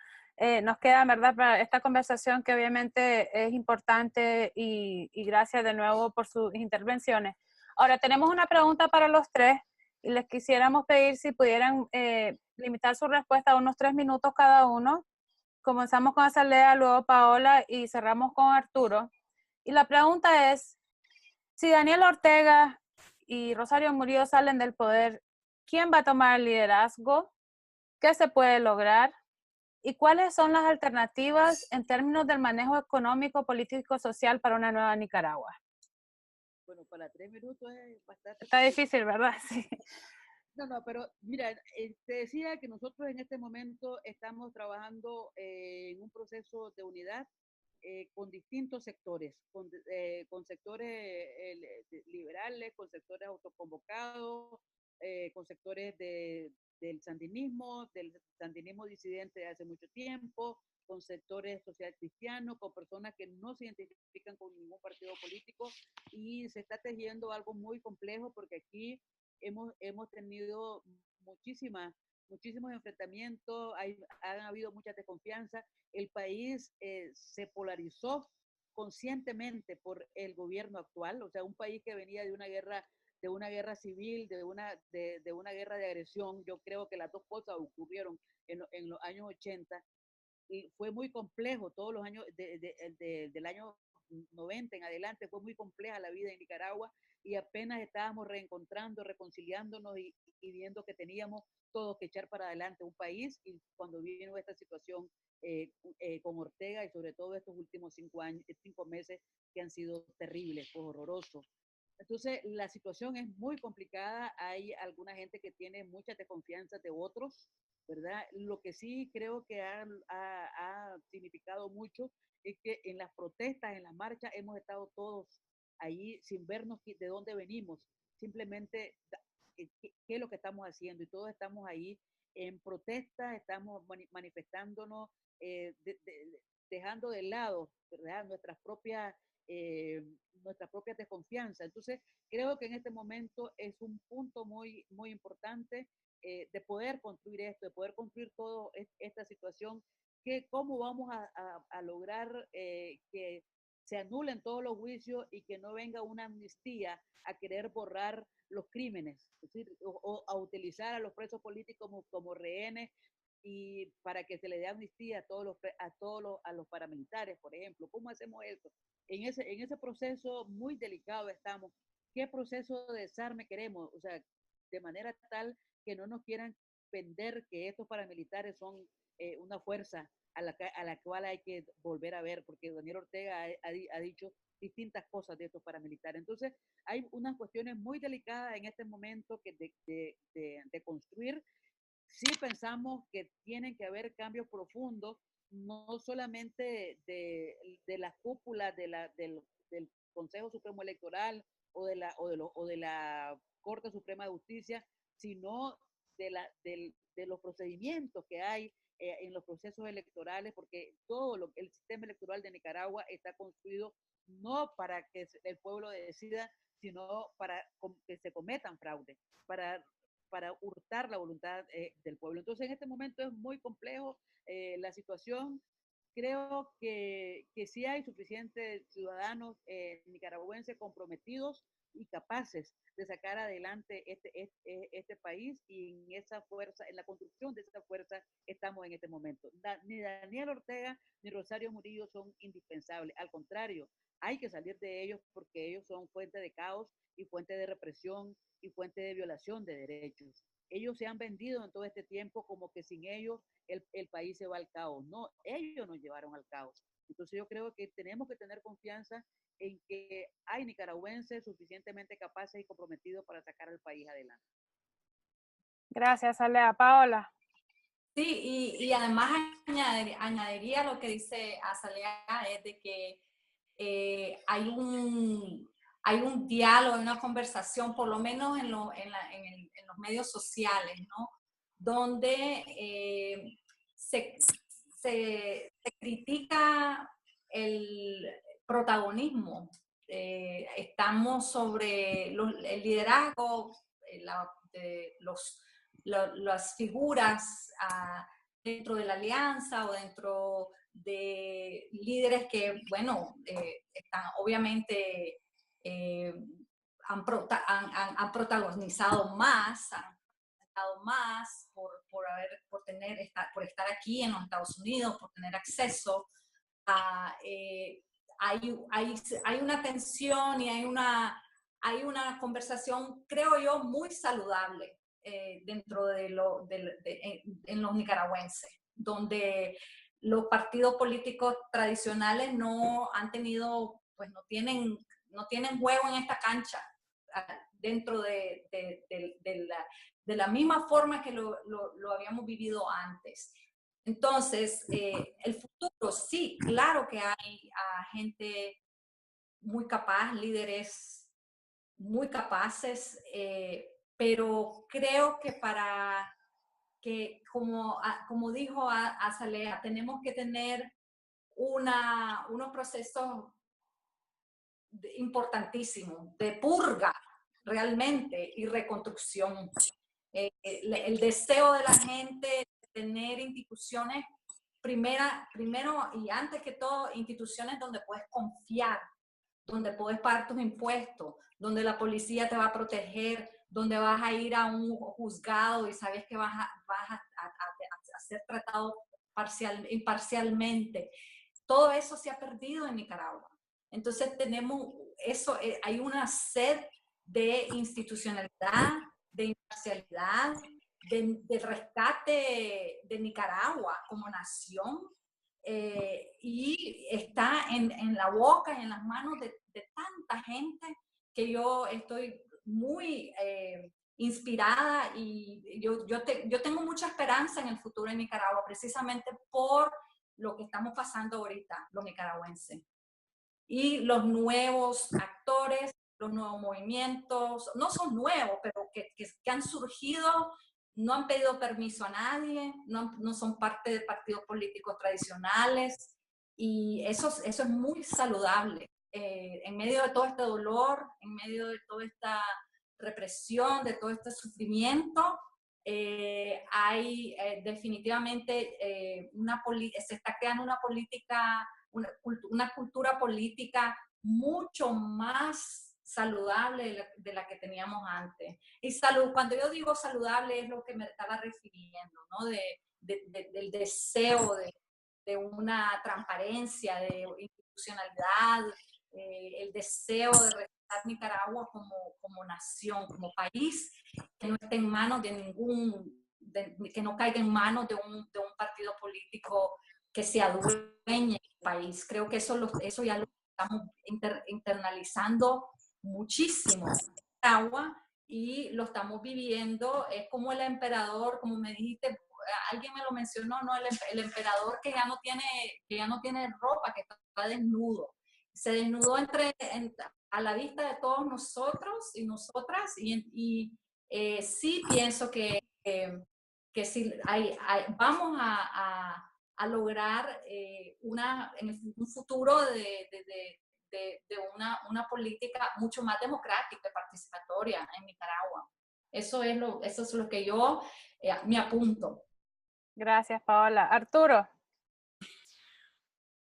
Nos queda, ¿verdad?, para esta conversación que obviamente es importante y gracias de nuevo por sus intervenciones. Ahora, tenemos una pregunta para los tres y les quisiéramos pedir si pudieran limitar su respuesta a unos 3 minutos cada uno. Comenzamos con Azalea, luego Paola y cerramos con Arturo. Y la pregunta es, si Daniel Ortega y Rosario Murillo salen del poder, ¿quién va a tomar el liderazgo? ¿Qué se puede lograr? ¿Y cuáles son las alternativas en términos del manejo económico, político, social para una nueva Nicaragua? Bueno, para 3 minutos es bastante... Está difícil, ¿verdad? Sí. No, pero mira, te decía que nosotros en este momento estamos trabajando en un proceso de unidad con distintos sectores, con sectores liberales, con sectores autoconvocados, con sectores del sandinismo disidente de hace mucho tiempo, con sectores social cristianos, con personas que no se identifican con ningún partido político, y se está tejiendo algo muy complejo porque aquí hemos tenido muchísimos enfrentamientos, han habido mucha desconfianza. El país se polarizó conscientemente por el gobierno actual, o sea, un país que venía de una guerra civil, de una guerra de agresión. Yo creo que las dos cosas ocurrieron en los años 80 y fue muy complejo. Todos los años del año 90 en adelante fue muy compleja la vida en Nicaragua, y apenas estábamos reencontrando, reconciliándonos y viendo que teníamos todos que echar para adelante un país. Y cuando vino esta situación con Ortega, y sobre todo estos últimos 5 meses que han sido terribles, pues horrorosos. Entonces la situación es muy complicada. Hay alguna gente que tiene mucha desconfianza de otros, ¿verdad? Lo que sí creo que ha significado mucho es que en las protestas, en las marchas, hemos estado todos ahí sin vernos de dónde venimos, simplemente qué es lo que estamos haciendo, y todos estamos ahí en protesta, estamos manifestándonos, dejando de lado, ¿verdad?, nuestras propias desconfianzas. Entonces, creo que en este momento es un punto muy, muy importante de poder construir esto, de poder construir toda esta situación, cómo vamos a lograr que se anulen todos los juicios y que no venga una amnistía a querer borrar los crímenes, es decir, o a utilizar a los presos políticos como rehenes, y para que se le dé amnistía a los paramilitares, por ejemplo. ¿Cómo hacemos eso? En ese proceso muy delicado estamos. ¿Qué proceso de desarme queremos? O sea, de manera tal que no nos quieran vender que estos paramilitares son una fuerza a la cual hay que volver a ver, porque Daniel Ortega ha dicho distintas cosas de estos paramilitares. Entonces, hay unas cuestiones muy delicadas en este momento que de construir. Sí pensamos que tienen que haber cambios profundos, no solamente de las cúpulas del Consejo Supremo Electoral o de la Corte Suprema de Justicia, sino de los procedimientos que hay en los procesos electorales, porque el sistema electoral de Nicaragua está construido no para que el pueblo decida, sino para que se cometan fraudes, para hurtar la voluntad del pueblo. Entonces, en este momento es muy complejo la situación. Creo que sí hay suficientes ciudadanos nicaragüenses comprometidos y capaces de sacar adelante este país, y en esa fuerza, en la construcción de esa fuerza estamos en este momento. Ni Daniel Ortega ni Rosario Murillo son indispensables, al contrario, hay que salir de ellos porque ellos son fuente de caos y fuente de represión y fuente de violación de derechos. Ellos se han vendido en todo este tiempo como que sin ellos el país se va al caos. No, ellos nos llevaron al caos. Entonces yo creo que tenemos que tener confianza en que hay nicaragüenses suficientemente capaces y comprometidos para sacar al país adelante. Gracias, Alea. Paola. Sí, y además añadiría lo que dice Azalea, es de que hay un diálogo, una conversación, por lo menos en los medios sociales, ¿no? Donde se critica el protagonismo. Estamos sobre el liderazgo de las figuras dentro de la alianza o dentro de líderes que, bueno, están obviamente han protagonizado más, han dado más por estar aquí en los Estados Unidos, por tener acceso a hay una tensión y hay una conversación, creo yo, muy saludable dentro en los nicaragüenses, donde los partidos políticos tradicionales no han tenido, pues no tienen juego en esta cancha, dentro de la misma forma que lo habíamos vivido antes. Entonces, el futuro, sí, claro que hay gente muy capaz, líderes muy capaces, pero creo que como dijo Azalea, tenemos que tener unos procesos importantísimos de purga realmente y reconstrucción. El deseo de la gente de tener instituciones, primero y antes que todo, instituciones donde puedes confiar, donde puedes pagar tus impuestos, donde la policía te va a proteger, donde vas a ir a un juzgado y sabes que vas a ser tratado imparcialmente. Todo eso se ha perdido en Nicaragua. Entonces tenemos eso, hay una sed de institucionalidad, de imparcialidad, de rescate de Nicaragua como nación, y está en la boca y en las manos de tanta gente que yo estoy muy inspirada, y yo tengo mucha esperanza en el futuro de Nicaragua, precisamente por lo que estamos pasando ahorita, los nicaragüenses. Y los nuevos actores, los nuevos movimientos, no son nuevos, pero que han surgido, no han pedido permiso a nadie, no son parte de partidos políticos tradicionales, y eso es muy saludable. En medio de todo este dolor, en medio de toda esta represión, de todo este sufrimiento, hay definitivamente se está creando una política, una cultura política mucho más saludable de la que teníamos antes. Y cuando yo digo saludable es lo que me estaba refiriendo, ¿no? Del deseo de una transparencia, de institucionalidad, el deseo de respetar Nicaragua como nación, como país, que no esté en manos de que no caiga en manos de un partido partido político que se adueñe el país. Creo que eso ya lo estamos internalizando muchísimo en Nicaragua y lo estamos viviendo. Es como el emperador, como me dijiste, alguien me lo mencionó, ¿no? El emperador que ya no tiene ropa, que está desnudo. Se desnudó a la vista de todos nosotros y nosotras, y sí pienso que si vamos a lograr en un futuro de una política mucho más democrática y participatoria en Nicaragua. Eso es lo que yo me apunto. Gracias, Paola. Arturo.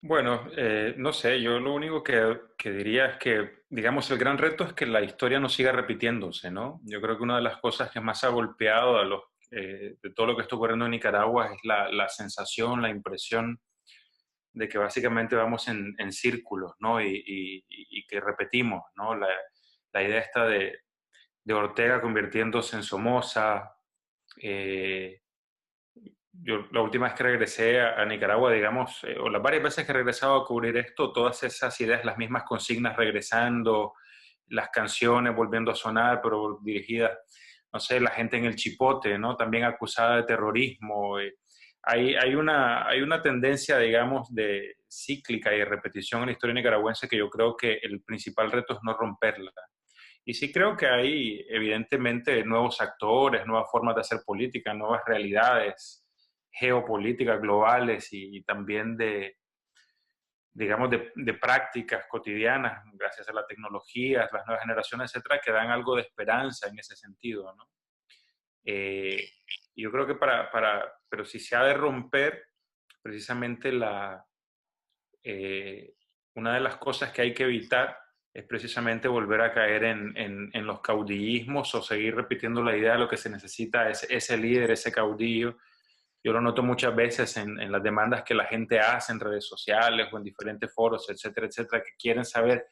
Bueno, no sé, yo lo único que diría es que, digamos, el gran reto es que la historia no siga repitiéndose, ¿no? Yo creo que una de las cosas que más ha golpeado de todo lo que está ocurriendo en Nicaragua es la sensación, la impresión de que básicamente vamos en círculos, ¿no? Y que repetimos, ¿no? La idea esta de Ortega convirtiéndose en Somoza. Yo la última vez que regresé a Nicaragua, digamos, o las varias veces que he regresado a cubrir esto, todas esas ideas, las mismas consignas regresando, las canciones volviendo a sonar, pero dirigidas, no sé, la gente en el Chipote, ¿no? También acusada de terrorismo. Hay una tendencia, digamos, de cíclica y de repetición en la historia nicaragüense que yo creo que el principal reto es no romperla. Y sí creo que hay, evidentemente, nuevos actores, nuevas formas de hacer política, nuevas realidades geopolíticas globales y también digamos, de prácticas cotidianas, gracias a la tecnología, las nuevas generaciones, etcétera, que dan algo de esperanza en ese sentido, ¿no? Yo creo que pero si se ha de romper, precisamente una de las cosas que hay que evitar es precisamente volver a caer en los caudillismos o seguir repitiendo la idea de lo que se necesita es ese líder, ese caudillo. Yo lo noto muchas veces en las demandas que la gente hace en redes sociales o en diferentes foros, etcétera, etcétera, que quieren saber,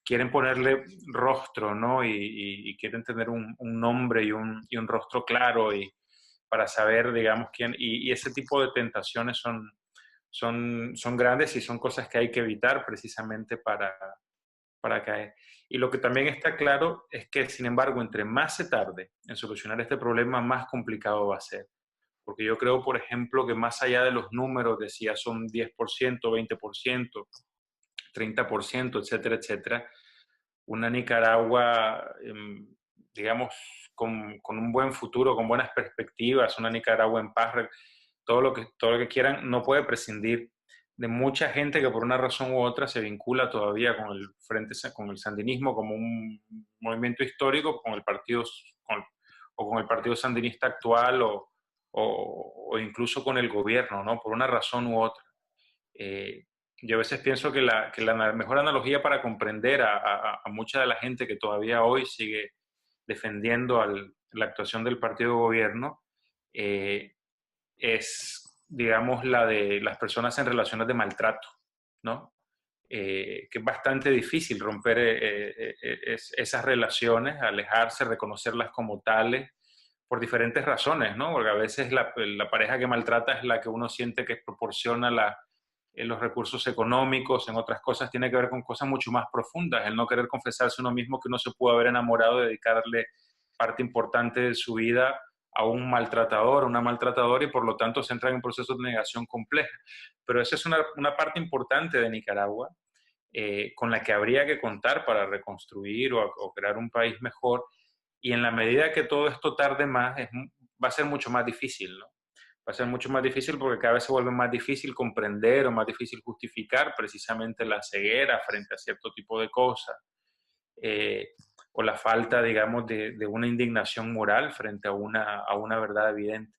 quieren ponerle rostro, ¿no? Y quieren tener un nombre y un rostro claro y para saber, digamos, quién. Y ese tipo de tentaciones son grandes y son cosas que hay que evitar precisamente para caer. Y lo que también está claro es que, sin embargo, entre más se tarde en solucionar este problema, más complicado va a ser. Porque yo creo, por ejemplo, que más allá de los números de si ya son 10%, 20%, 30%, etcétera, etcétera, una Nicaragua, digamos, con un buen futuro, con buenas perspectivas, una Nicaragua en paz, todo lo que quieran, no puede prescindir de mucha gente que por una razón u otra se vincula todavía con el sandinismo como un movimiento histórico, o con el partido sandinista actual o incluso con el gobierno, ¿no? Por una razón u otra. Yo a veces pienso que la mejor analogía para comprender a mucha de la gente que todavía hoy sigue defendiendo la actuación del partido de gobierno es, digamos, la de las personas en relaciones de maltrato, ¿no? Que es bastante difícil romper esas relaciones, alejarse, reconocerlas como tales, por diferentes razones, ¿no? Porque a veces la pareja que maltrata es la que uno siente que proporciona los recursos económicos, en otras cosas tiene que ver con cosas mucho más profundas, el no querer confesarse uno mismo que uno se pudo haber enamorado de dedicarle parte importante de su vida a un maltratador, a una maltratadora, y por lo tanto se entra en un proceso de negación compleja. Pero esa es una parte importante de Nicaragua con la que habría que contar para reconstruir o crear un país mejor, y en la medida que todo esto tarde más, va a ser mucho más difícil, ¿no? Va a ser mucho más difícil porque cada vez se vuelve más difícil comprender o más difícil justificar precisamente la ceguera frente a cierto tipo de cosas, o la falta, digamos, de una indignación moral frente a una verdad evidente.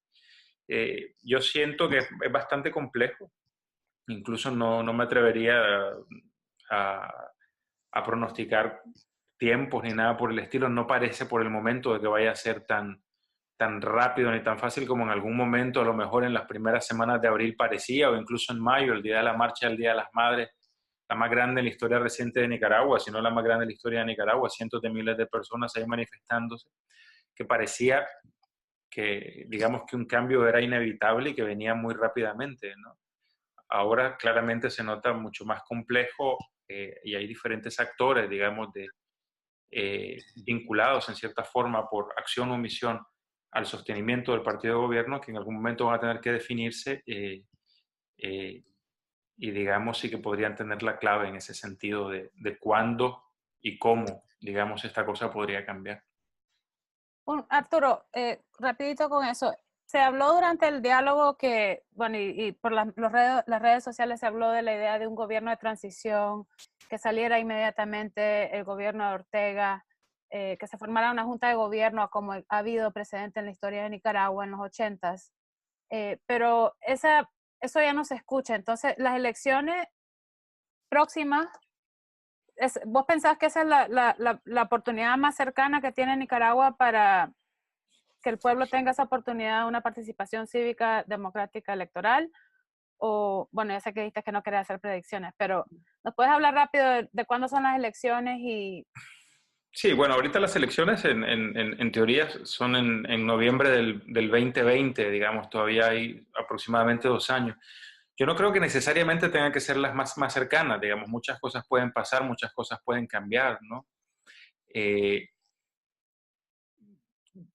Yo siento que es bastante complejo, incluso no me atrevería a pronosticar tiempos ni nada por el estilo. No parece por el momento de que vaya a ser tan rápido ni tan fácil como en algún momento, a lo mejor en las primeras semanas de abril parecía, o incluso en mayo, el día de la marcha del Día de las Madres, la más grande en la historia reciente de Nicaragua, si no la más grande en la historia de Nicaragua, cientos de miles de personas ahí manifestándose, que parecía que digamos que un cambio era inevitable y que venía muy rápidamente, ¿no? Ahora claramente se nota mucho más complejo y hay diferentes actores, digamos, vinculados en cierta forma por acción o omisión al sostenimiento del partido de gobierno, que en algún momento van a tener que definirse y digamos sí que podrían tener la clave en ese sentido de cuándo y cómo, digamos, esta cosa podría cambiar. Arturo, rapidito con eso. Se habló durante el diálogo que, bueno, y por las redes sociales se habló de la idea de un gobierno de transición, que saliera inmediatamente el gobierno de Ortega, que se formara una junta de gobierno como ha habido precedente en la historia de Nicaragua en los 80s. Pero eso ya no se escucha. Entonces, las elecciones próximas, ¿vos pensás que esa es la oportunidad más cercana que tiene Nicaragua para que el pueblo tenga esa oportunidad de una participación cívica, democrática, electoral? O, bueno, ya sé que dijiste que no querías hacer predicciones, pero ¿nos puedes hablar rápido de cuándo son las elecciones? Sí, bueno, ahorita las elecciones en teoría son en noviembre del 2020, digamos, todavía hay aproximadamente 2 años. Yo no creo que necesariamente tengan que ser las más cercanas, digamos, muchas cosas pueden pasar, muchas cosas pueden cambiar, ¿no?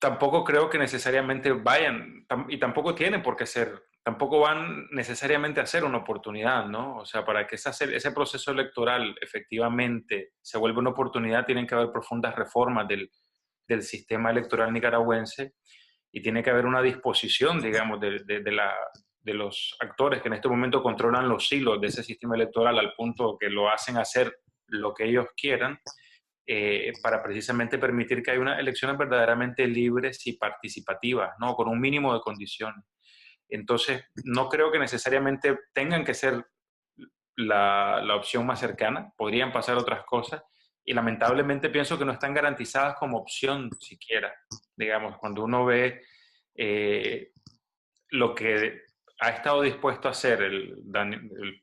Tampoco creo que necesariamente vayan, y tampoco tienen por qué ser, tampoco van necesariamente a ser una oportunidad, ¿no? O sea, para que ese proceso electoral efectivamente se vuelva una oportunidad, tienen que haber profundas reformas del sistema electoral nicaragüense y tiene que haber una disposición, digamos, de los actores que en este momento controlan los hilos de ese sistema electoral al punto que lo hacen hacer lo que ellos quieran, para precisamente permitir que haya unas elecciones verdaderamente libres y participativas, ¿no? Con un mínimo de condiciones. Entonces, no creo que necesariamente tengan que ser la opción más cercana, podrían pasar otras cosas, y lamentablemente pienso que no están garantizadas como opción siquiera. Digamos, cuando uno ve lo que ha estado dispuesto a hacer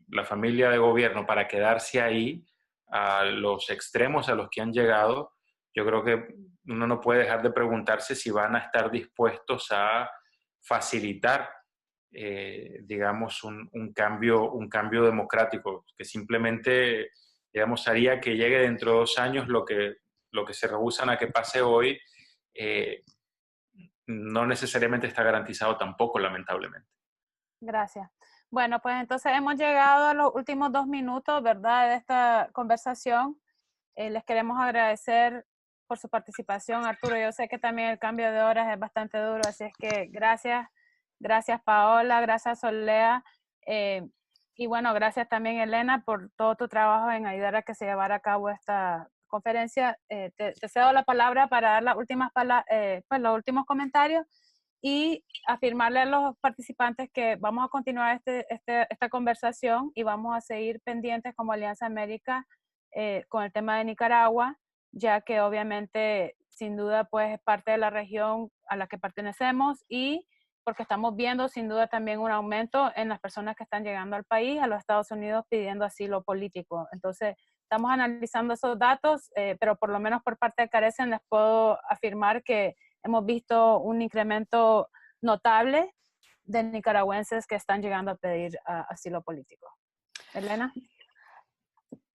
la familia de gobierno para quedarse ahí, a los extremos a los que han llegado, yo creo que uno no puede dejar de preguntarse si van a estar dispuestos a facilitar, digamos, un cambio democrático, que simplemente, digamos, haría que llegue dentro de 2 años lo que se rehúsan a que pase hoy, no necesariamente está garantizado tampoco, lamentablemente. Gracias. Bueno, pues entonces hemos llegado a los últimos 2 minutos, ¿verdad?, de esta conversación. Les queremos agradecer por su participación, Arturo. Yo sé que también el cambio de horas es bastante duro, así es que gracias Paola, gracias Solea, y bueno, gracias también Elena por todo tu trabajo en ayudar a que se llevara a cabo esta conferencia. Te cedo la palabra para dar las últimas pues los últimos comentarios y afirmarle a los participantes que vamos a continuar esta conversación y vamos a seguir pendientes como Alianza América con el tema de Nicaragua, ya que obviamente sin duda pues es parte de la región a la que pertenecemos y porque estamos viendo sin duda también un aumento en las personas que están llegando al país, a los Estados Unidos pidiendo asilo político. Entonces estamos analizando esos datos, pero por lo menos por parte de Carecen les puedo afirmar que hemos visto un incremento notable de nicaragüenses que están llegando a pedir asilo político. Elena.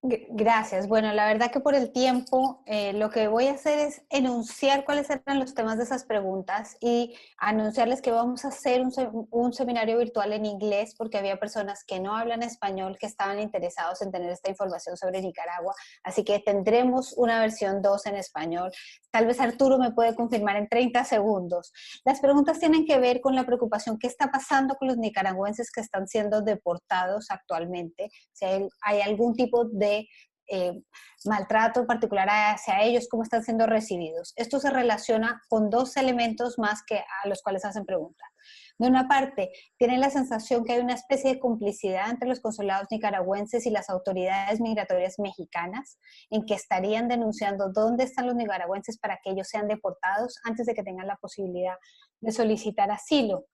Gracias. Bueno, la verdad que por el tiempo lo que voy a hacer es enunciar cuáles eran los temas de esas preguntas y anunciarles que vamos a hacer un seminario virtual en inglés porque había personas que no hablan español que estaban interesados en tener esta información sobre Nicaragua. Así que tendremos una versión 2 en español. Tal vez Arturo me puede confirmar en 30 segundos. Las preguntas tienen que ver con la preocupación que está pasando con los nicaragüenses que están siendo deportados actualmente. Si hay algún tipo de maltrato particular hacia ellos, cómo están siendo recibidos. Esto se relaciona con 2 elementos más que a los cuales hacen preguntas. De una parte, tienen la sensación que hay una especie de complicidad entre los consulados nicaragüenses y las autoridades migratorias mexicanas, en que estarían denunciando dónde están los nicaragüenses para que ellos sean deportados antes de que tengan la posibilidad de solicitar asilo.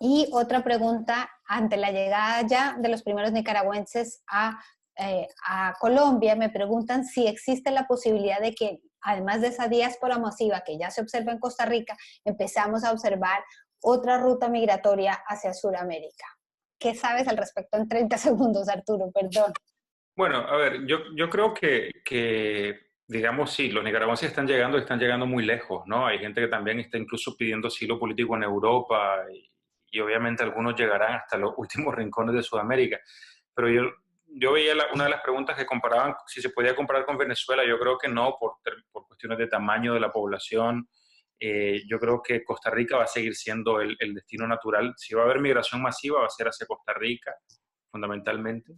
Y otra pregunta, ante la llegada ya de los primeros nicaragüenses a a Colombia, me preguntan si existe la posibilidad de que, además de esa diáspora masiva que ya se observa en Costa Rica, empezamos a observar otra ruta migratoria hacia Sudamérica. ¿Qué sabes al respecto en 30 segundos, Arturo? Perdón. Bueno, a ver, yo creo que, digamos, sí, los nicaragüenses están llegando muy lejos, ¿no? Hay gente que también está incluso pidiendo asilo político en Europa y obviamente algunos llegarán hasta los últimos rincones de Sudamérica. Pero yo veía una de las preguntas que comparaban si se podía comparar con Venezuela. Yo creo que no, por cuestiones de tamaño de la población. Yo creo que Costa Rica va a seguir siendo el destino natural. Si va a haber migración masiva, va a ser hacia Costa Rica, fundamentalmente.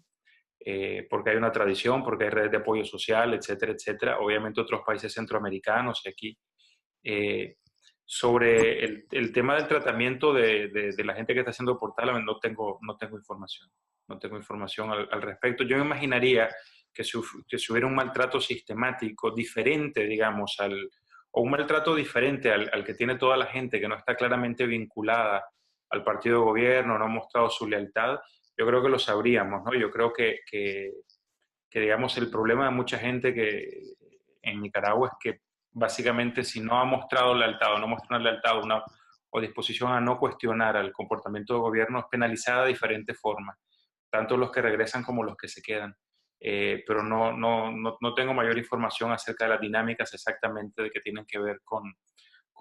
Porque hay una tradición, porque hay redes de apoyo social, etcétera, etcétera. Obviamente otros países centroamericanos y aquí. Sobre el tema del tratamiento de la gente que está siendo deportada, no tengo información. No tengo información al respecto. Yo me imaginaría que si hubiera un maltrato sistemático diferente, digamos, o un maltrato diferente al que tiene toda la gente que no está claramente vinculada al partido de gobierno, no ha mostrado su lealtad, yo creo que lo sabríamos, ¿no? Yo creo que digamos, el problema de mucha gente que en Nicaragua es que básicamente si no ha mostrado lealtad o no muestra una lealtad o disposición a no cuestionar al comportamiento del gobierno, es penalizada de diferentes formas, tanto los que regresan como los que se quedan. Pero no tengo mayor información acerca de las dinámicas exactamente de que tienen que ver con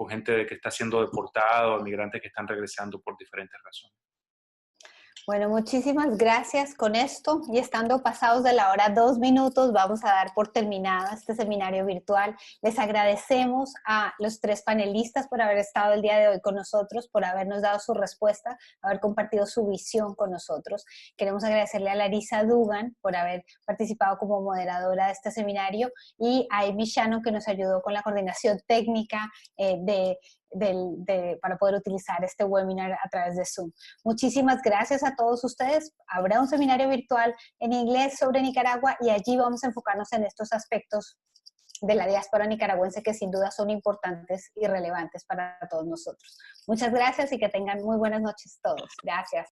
gente que está siendo deportada o migrantes que están regresando por diferentes razones. Bueno, muchísimas gracias. Con esto, y estando pasados de la hora 2 minutos, vamos a dar por terminado este seminario virtual. Les agradecemos a los 3 panelistas por haber estado el día de hoy con nosotros, por habernos dado su respuesta, haber compartido su visión con nosotros. Queremos agradecerle a Larisa Dugan por haber participado como moderadora de este seminario y a Amy Shannon, que nos ayudó con la coordinación técnica para poder utilizar este webinar a través de Zoom. Muchísimas gracias a todos ustedes. Habrá un seminario virtual en inglés sobre Nicaragua y allí vamos a enfocarnos en estos aspectos de la diáspora nicaragüense que sin duda son importantes y relevantes para todos nosotros. Muchas gracias y que tengan muy buenas noches todos. Gracias.